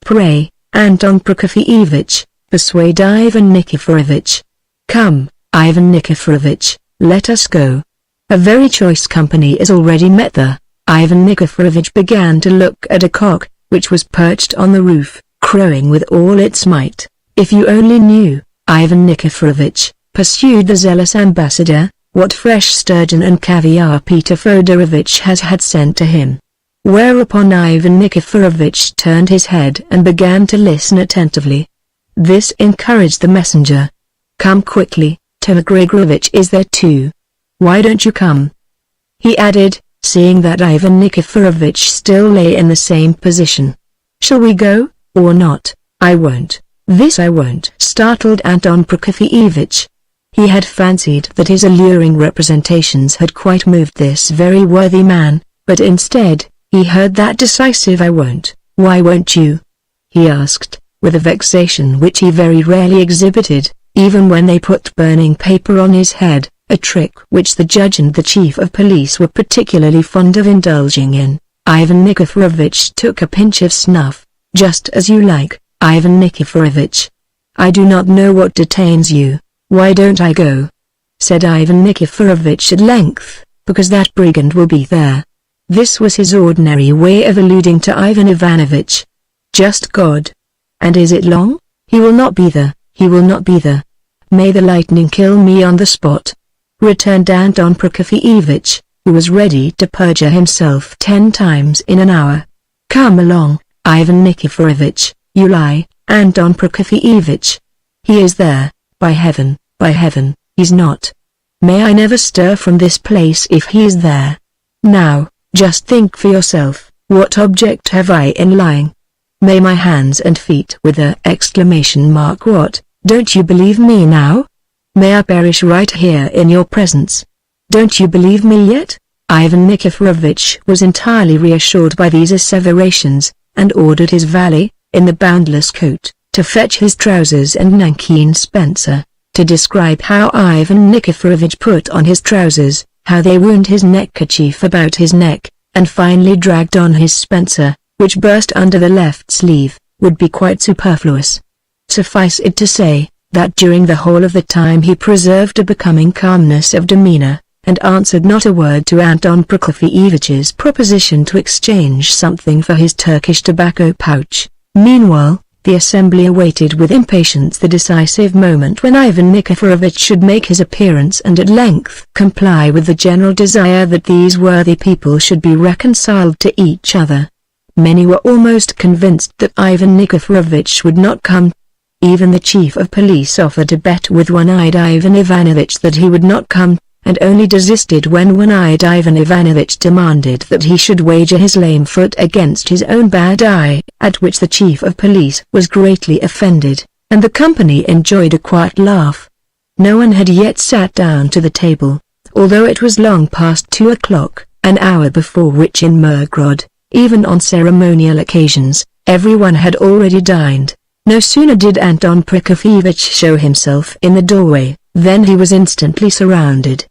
Pray, Anton Prokofyevich, persuade Ivan Nikiforovich. Come, Ivan Nikiforovich, let us go. A very choice company is already met there." Ivan Nikiforovich began to look at a cock, which was perched on the roof, crowing with all its might. "If you only knew, Ivan Nikiforovich," pursued the zealous ambassador, "what fresh sturgeon and caviar Peter Fedorovitch has had sent to him." Whereupon Ivan Nikiforovich turned his head and began to listen attentively. This encouraged the messenger. "Come quickly, Toma Grigorovich is there too. Why don't you come?" he added, seeing that Ivan Nikiforovich still lay in the same position. "Shall we go, or not?" "I won't. This I won't," startled Anton Prokofyevich. He had fancied that his alluring representations had quite moved this very worthy man, but instead, he heard that decisive "I won't." "Why won't you?" he asked, with a vexation which he very rarely exhibited, even when they put burning paper on his head, a trick which the judge and the chief of police were particularly fond of indulging in. Ivan Nikiforovich took a pinch of snuff. "Just as you like, Ivan Nikiforovich. I do not know what detains you. Why don't I go?" said Ivan Nikiforovich at length. "Because that brigand will be there." This was his ordinary way of alluding to Ivan Ivanovich. "Just God! And is it long?" "He will not be there, he will not be there. May the lightning kill me on the spot," returned Anton Prokofyevich, who was ready to perjure himself 10 times in an hour. "Come along, Ivan Nikiforovich, you lie, Anton Prokofyevich. He is there, by heaven, he's not. May I never stir from this place if he is there. Now, just think for yourself, what object have I in lying? May my hands and feet with a exclamation mark what, don't you believe me now? May I perish right here in your presence? Don't you believe me yet?" Ivan Nikiforovich was entirely reassured by these asseverations, and ordered his valet, in the boundless coat, to fetch his trousers and nankeen spencer, to describe how Ivan Nikiforovich put on his trousers, how they wound his neckerchief about his neck, and finally dragged on his spencer, which burst under the left sleeve, would be quite superfluous. Suffice it to say, that during the whole of the time he preserved a becoming calmness of demeanor, and answered not a word to Anton Prokofievich's proposition to exchange something for his Turkish tobacco pouch. Meanwhile, the assembly awaited with impatience the decisive moment when Ivan Nikiforovich should make his appearance and at length comply with the general desire that these worthy people should be reconciled to each other. Many were almost convinced that Ivan Nikiforovich would not come. Even the chief of police offered to bet with one-eyed Ivan Ivanovich that he would not come, and only desisted when one-eyed Ivan Ivanovich demanded that he should wager his lame foot against his own bad eye, at which the chief of police was greatly offended, and the company enjoyed a quiet laugh. No one had yet sat down to the table, although it was long past 2 o'clock, an hour before which in Mirgorod, even on ceremonial occasions, everyone had already dined. No sooner did Anton Prokofievich show himself in the doorway, than he was instantly surrounded.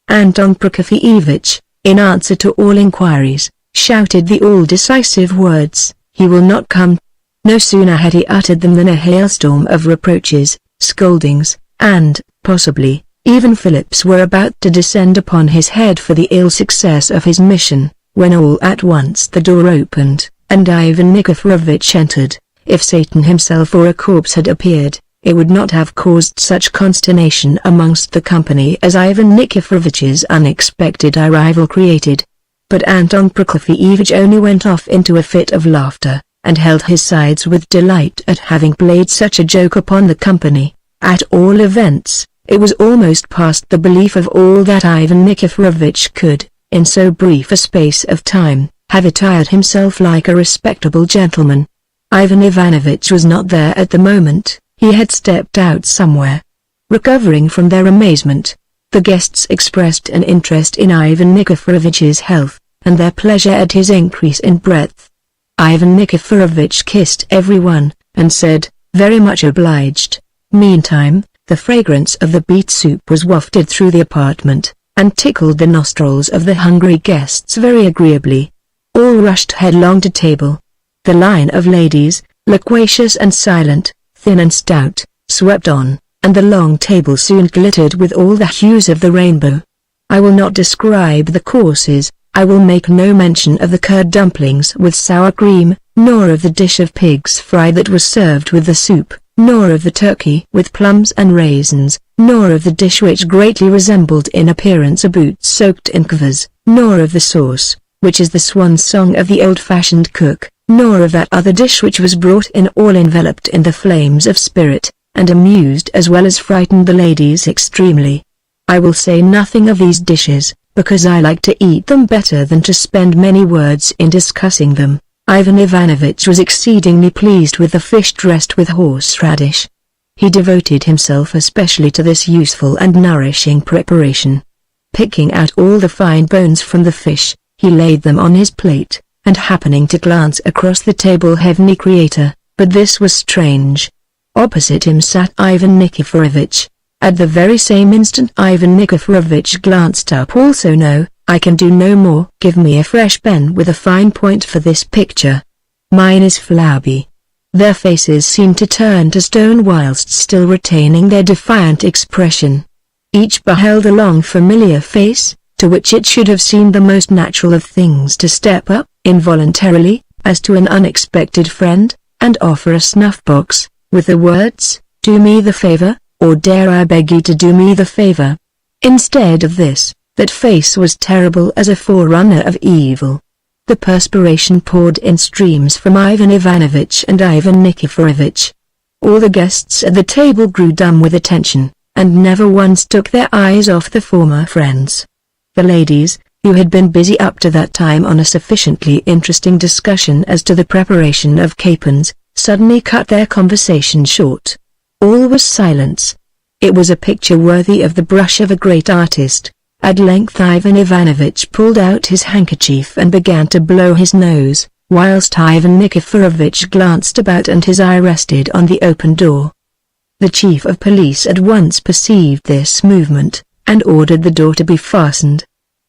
Anton Prokofievich, in answer to all inquiries, shouted the all-decisive words, "He will not come." No sooner had he uttered them than a hailstorm of reproaches, scoldings, and, possibly, even Phillips were about to descend upon his head for the ill success of his mission, when all at once the door opened, and Ivan Nikiforovich entered. If Satan himself or a corpse had appeared, it would not have caused such consternation amongst the company as Ivan Nikiforovich's unexpected arrival created. But Anton Prokofievich only went off into a fit of laughter, and held his sides with delight at having played such a joke upon the company. At all events, it was almost past the belief of all that Ivan Nikiforovich could, in so brief a space of time, have attired himself like a respectable gentleman. Ivan Ivanovich was not there at the moment, he had stepped out somewhere. Recovering from their amazement, the guests expressed an interest in Ivan Nikiforovich's health, and their pleasure at his increase in breadth. Ivan Nikiforovich kissed everyone, and said, "Very much obliged." Meantime, the fragrance of the beet soup was wafted through the apartment, and tickled the nostrils of the hungry guests very agreeably. All rushed headlong to table. The line of ladies, loquacious and silent, thin and stout, swept on, and the long table soon glittered with all the hues of the rainbow. I will not describe the courses, I will make no mention of the curd dumplings with sour cream, nor of the dish of pig's fry that was served with the soup, nor of the turkey with plums and raisins, nor of the dish which greatly resembled in appearance a boot soaked in kvass, nor of the sauce, which is the swan song of the old-fashioned cook, nor of that other dish which was brought in all enveloped in the flames of spirit, and amused as well as frightened the ladies extremely. I will say nothing of these dishes, because I like to eat them better than to spend many words in discussing them. Ivan Ivanovich was exceedingly pleased with the fish dressed with horseradish. He devoted himself especially to this useful and nourishing preparation. Picking out all the fine bones from the fish, he laid them on his plate, and happening to glance across the table heavenly creator, but this was strange. Opposite him sat Ivan Nikiforovich. At the very same instant Ivan Nikiforovich glanced up also. "No, I can do no more. Give me a fresh pen with a fine point for this picture. Mine is flabby." Their faces seemed to turn to stone whilst still retaining their defiant expression. Each beheld a long familiar face, to which it should have seemed the most natural of things to step up, involuntarily, as to an unexpected friend, and offer a snuff-box, with the words, "Do me the favor, or dare I beg you to do me the favor." Instead of this, that face was terrible as a forerunner of evil. The perspiration poured in streams from Ivan Ivanovich and Ivan Nikiforovich. All the guests at the table grew dumb with attention, and never once took their eyes off the former friends. The ladies, who had been busy up to that time on a sufficiently interesting discussion as to the preparation of capons, suddenly cut their conversation short. All was silence. It was a picture worthy of the brush of a great artist. At length Ivan Ivanovich pulled out his handkerchief and began to blow his nose, whilst Ivan Nikiforovich glanced about and his eye rested on the open door. The chief of police at once perceived this movement, and ordered the door to be fastened.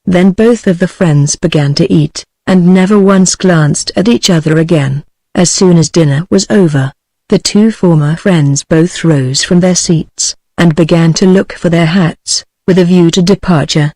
Then both of the friends began to eat, and never once glanced at each other again. As soon as dinner was over, the two former friends both rose from their seats, and began to look for their hats, with a view to departure.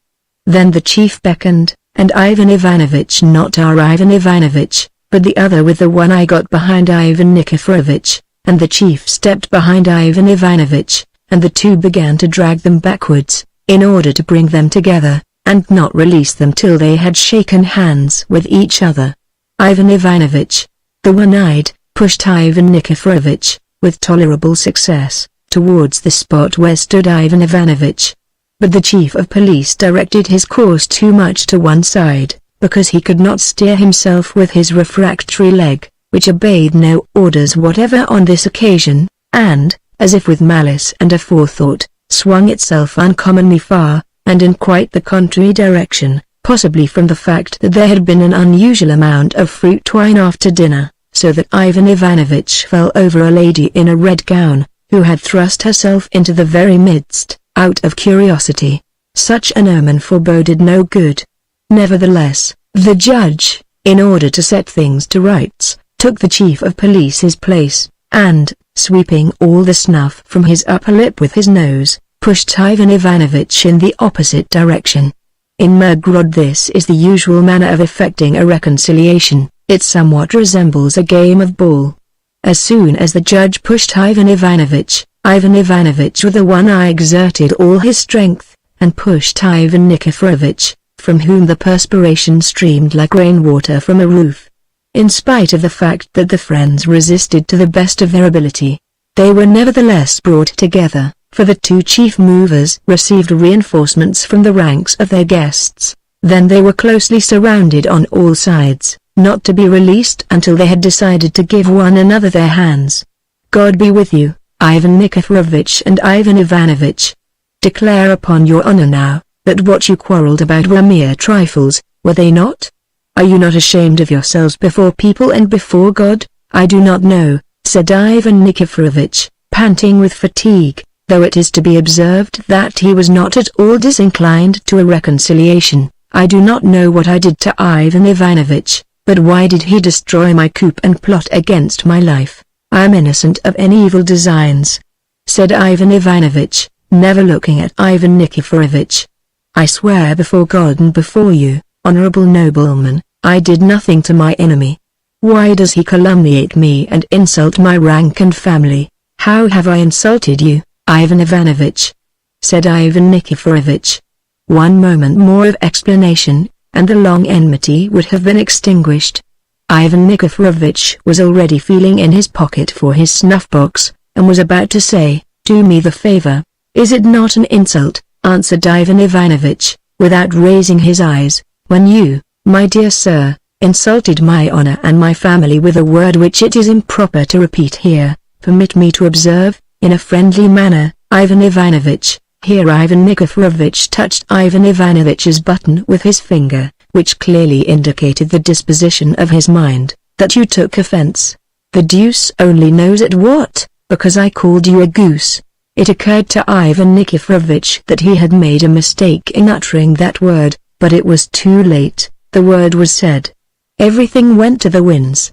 Then the chief beckoned, and Ivan Ivanovitch, not our Ivan Ivanovitch, but the other with the one eye, got behind Ivan Nikiforovitch, and the chief stepped behind Ivan Ivanovitch, and the two began to drag them backwards, in order to bring them together, and not release them till they had shaken hands with each other. Ivan Ivanovitch, the one-eyed, pushed Ivan Nikiforovitch, with tolerable success, towards the spot where stood Ivan Ivanovitch. But the chief of police directed his course too much to one side, because he could not steer himself with his refractory leg, which obeyed no orders whatever on this occasion, and, as if with malice and aforethought, swung itself uncommonly far, and in quite the contrary direction, possibly from the fact that there had been an unusual amount of fruit wine after dinner, so that Ivan Ivanovitch fell over a lady in a red gown, who had thrust herself into the very midst, out of curiosity. Such an omen foreboded no good. Nevertheless, the judge, in order to set things to rights, took the chief of police's place, and, sweeping all the snuff from his upper lip with his nose, pushed Ivan Ivanovitch in the opposite direction. In Mirgorod this is the usual manner of effecting a reconciliation. It somewhat resembles a game of ball. As soon as the judge pushed Ivan Ivanovitch with the one eye exerted all his strength, and pushed Ivan Nikiforovitch, from whom the perspiration streamed like rainwater from a roof. In spite of the fact that the friends resisted to the best of their ability, they were nevertheless brought together, for the two chief movers received reinforcements from the ranks of their guests. Then they were closely surrounded on all sides, not to be released until they had decided to give one another their hands. God be with you, Ivan Nikiforovitch and Ivan Ivanovitch. Declare upon your honor now, that what you quarreled about were mere trifles, were they not? Are you not ashamed of yourselves before people and before God? I do not know, said Ivan Nikiforovitch, panting with fatigue, though it is to be observed that he was not at all disinclined to a reconciliation. I do not know what I did to Ivan Ivanovitch, but why did he destroy my coup and plot against my life? I am innocent of any evil designs, said Ivan Ivanovitch, never looking at Ivan Nikiforovitch. I swear before God and before you, honorable nobleman, I did nothing to my enemy. Why does he calumniate me and insult my rank and family? How have I insulted you, Ivan Ivanovitch? Said Ivan Nikiforovitch. One moment more of explanation, and the long enmity would have been extinguished. Ivan Nikiforovitch was already feeling in his pocket for his snuff-box, and was about to say, "Do me the favor." "Is it not an insult," answered Ivan Ivanovitch, without raising his eyes, "when you, my dear sir, insulted my honor and my family with a word which it is improper to repeat here? Permit me to observe, in a friendly manner, Ivan Ivanovitch." Here Ivan Nikiforovitch touched Ivan Ivanovitch's button with his finger, which clearly indicated the disposition of his mind, "that you took offense. The deuce only knows at what, because I called you a goose." It occurred to Ivan Nikiforovitch that he had made a mistake in uttering that word, but it was too late. The word was said. Everything went to the winds.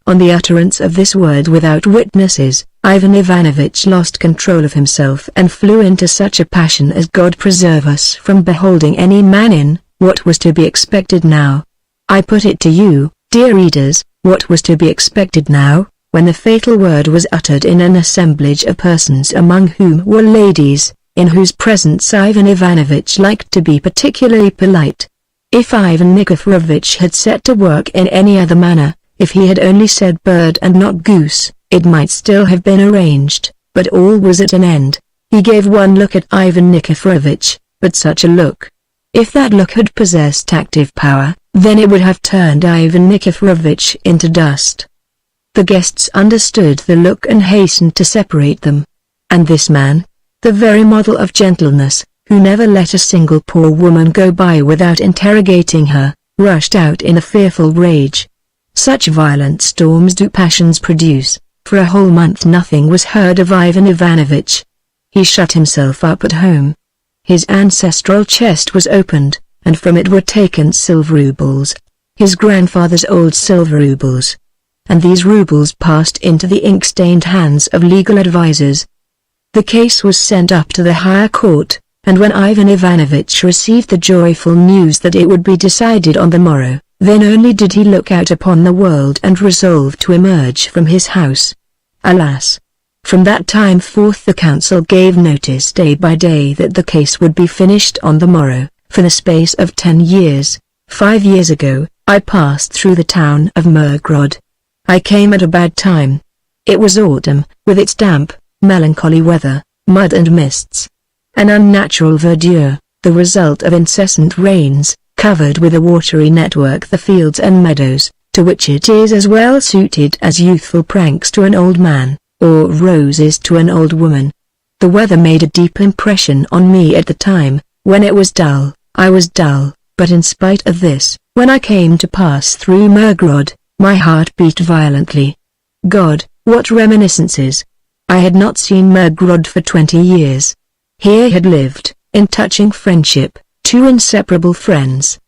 On the utterance of this word without witnesses, Ivan Ivanovitch lost control of himself and flew into such a passion as God preserve us from beholding any man in. What was to be expected now? I put it to you, dear readers, what was to be expected now, when the fatal word was uttered in an assemblage of persons among whom were ladies, in whose presence Ivan Ivanovitch liked to be particularly polite. If Ivan Nikiforovitch had set to work in any other manner, if he had only said bird and not goose, it might still have been arranged, but all was at an end. He gave one look at Ivan Nikiforovitch, but such a look. If that look had possessed active power, then it would have turned Ivan Nikiforovitch into dust. The guests understood the look and hastened to separate them. And this man, the very model of gentleness, who never let a single poor woman go by without interrogating her, rushed out in a fearful rage. Such violent storms do passions produce. For a whole month nothing was heard of Ivan Ivanovitch. He shut himself up at home. His ancestral chest was opened, and from it were taken silver roubles, his grandfather's old silver rubles. And these rubles passed into the ink-stained hands of legal advisers. The case was sent up to the higher court, and when Ivan Ivanovich received the joyful news that it would be decided on the morrow, then only did he look out upon the world and resolve to emerge from his house. Alas! From that time forth the council gave notice day by day that the case would be finished on the morrow, for the space of 10 years. 5 years ago, I passed through the town of Mirgorod. I came at a bad time. It was autumn, with its damp, melancholy weather, mud and mists. An unnatural verdure, the result of incessant rains, covered with a watery network the fields and meadows, to which it is as well suited as youthful pranks to an old man, or roses to an old woman. The weather made a deep impression on me at the time. When it was dull, I was dull, but in spite of this, when I came to pass through Mirgorod, my heart beat violently. God, what reminiscences! I had not seen Mirgorod for 20 years. Here had lived, in touching friendship, 2 inseparable friends.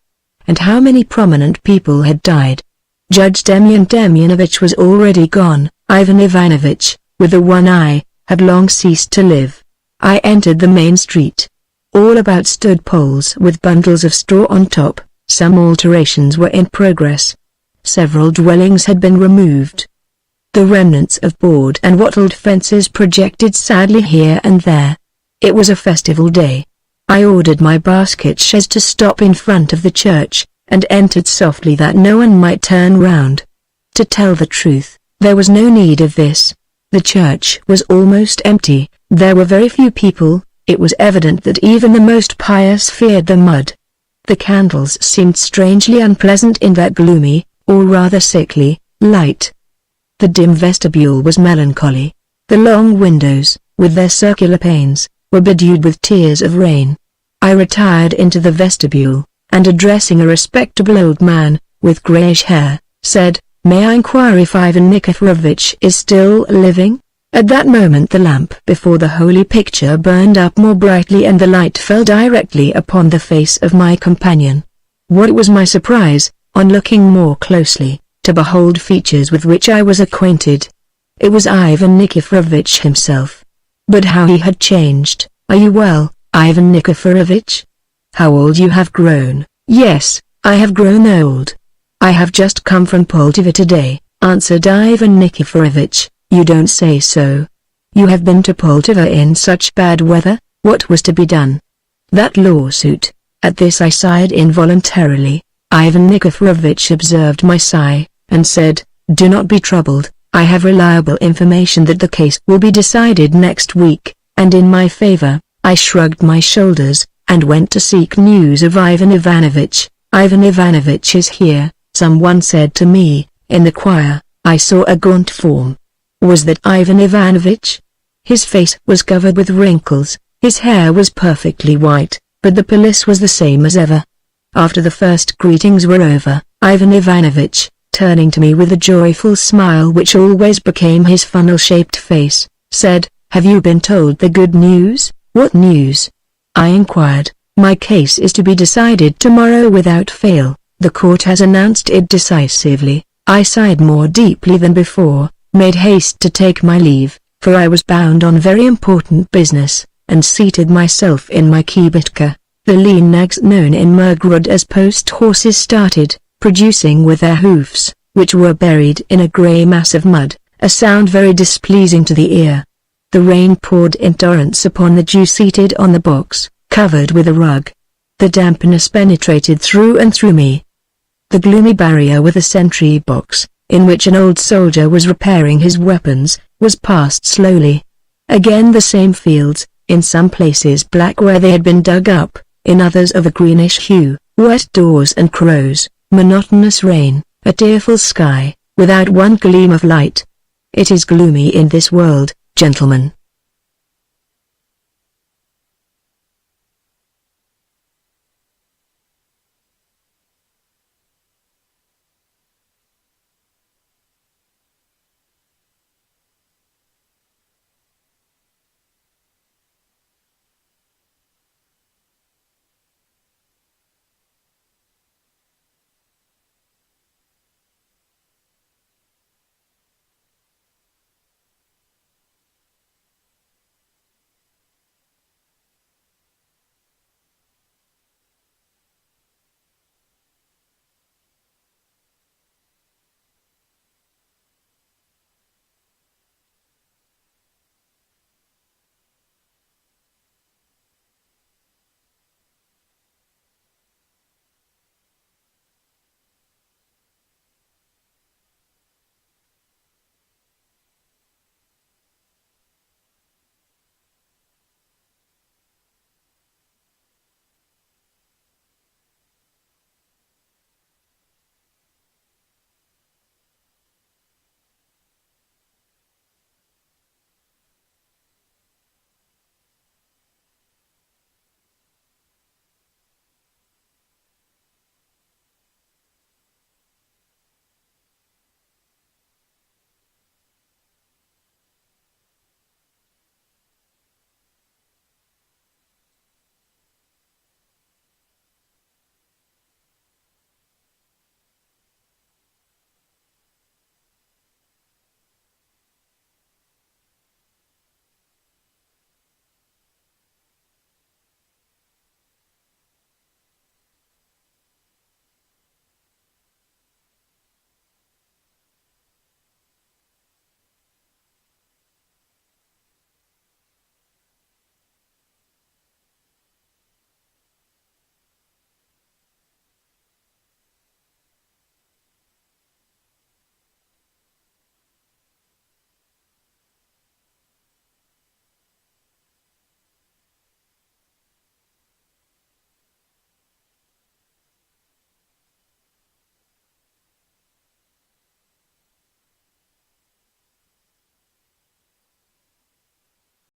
And how many prominent people had died. Judge Demyanovich was already gone. Ivan Ivanovich, with the one eye, had long ceased to live. I entered the main street. All about stood poles with bundles of straw on top. Some alterations were in progress. Several dwellings had been removed. The remnants of board and wattled fences projected sadly here and there. It was a festival day. I ordered my basket chaise to stop in front of the church, and entered softly that no one might turn round. To tell the truth, there was no need of this. The church was almost empty, there were very few people. It was evident that even the most pious feared the mud. The candles seemed strangely unpleasant in that gloomy, or rather sickly, light. The dim vestibule was melancholy. The long windows, with their circular panes, were bedewed with tears of rain. I retired into the vestibule, and addressing a respectable old man, with greyish hair, said, "May I inquire if Ivan Nikiforovich is still living?" At that moment the lamp before the holy picture burned up more brightly and the light fell directly upon the face of my companion. What was my surprise, on looking more closely, to behold features with which I was acquainted. It was Ivan Nikiforovich himself. But how he had changed! "Are you well, Ivan Nikiforovich? How old you have grown!" "Yes, I have grown old. I have just come from Poltava today," answered Ivan Nikiforovich. "You don't say so. You have been to Poltava in such bad weather? What was to be done?" "That lawsuit." At this I sighed involuntarily. Ivan Nikiforovich observed my sigh, and said, "Do not be troubled, I have reliable information that the case will be decided next week, and in my favor." I shrugged my shoulders, and went to seek news of Ivan Ivanovich. "Ivan Ivanovich is here," someone said to me. In the choir, I saw a gaunt form. Was that Ivan Ivanovich? His face was covered with wrinkles, his hair was perfectly white, but the police was the same as ever. After the first greetings were over, Ivan Ivanovich, turning to me with a joyful smile which always became his funnel-shaped face, said, "Have you been told the good news?" "What news?" I inquired. "My case is to be decided tomorrow without fail. The court has announced it decisively." I sighed more deeply than before, made haste to take my leave, for I was bound on very important business, and seated myself in my kibitka. The lean nags known in Mirgorod as post horses started, producing with their hoofs, which were buried in a grey mass of mud, a sound very displeasing to the ear. The rain poured in torrents upon the Jew seated on the box, covered with a rug. The dampness penetrated through and through me. The gloomy barrier with a sentry box, in which an old soldier was repairing his weapons, was passed slowly. Again the same fields, in some places black where they had been dug up, in others of a greenish hue, wet doors and crows, monotonous rain, a tearful sky, without one gleam of light. It is gloomy in this world, gentlemen.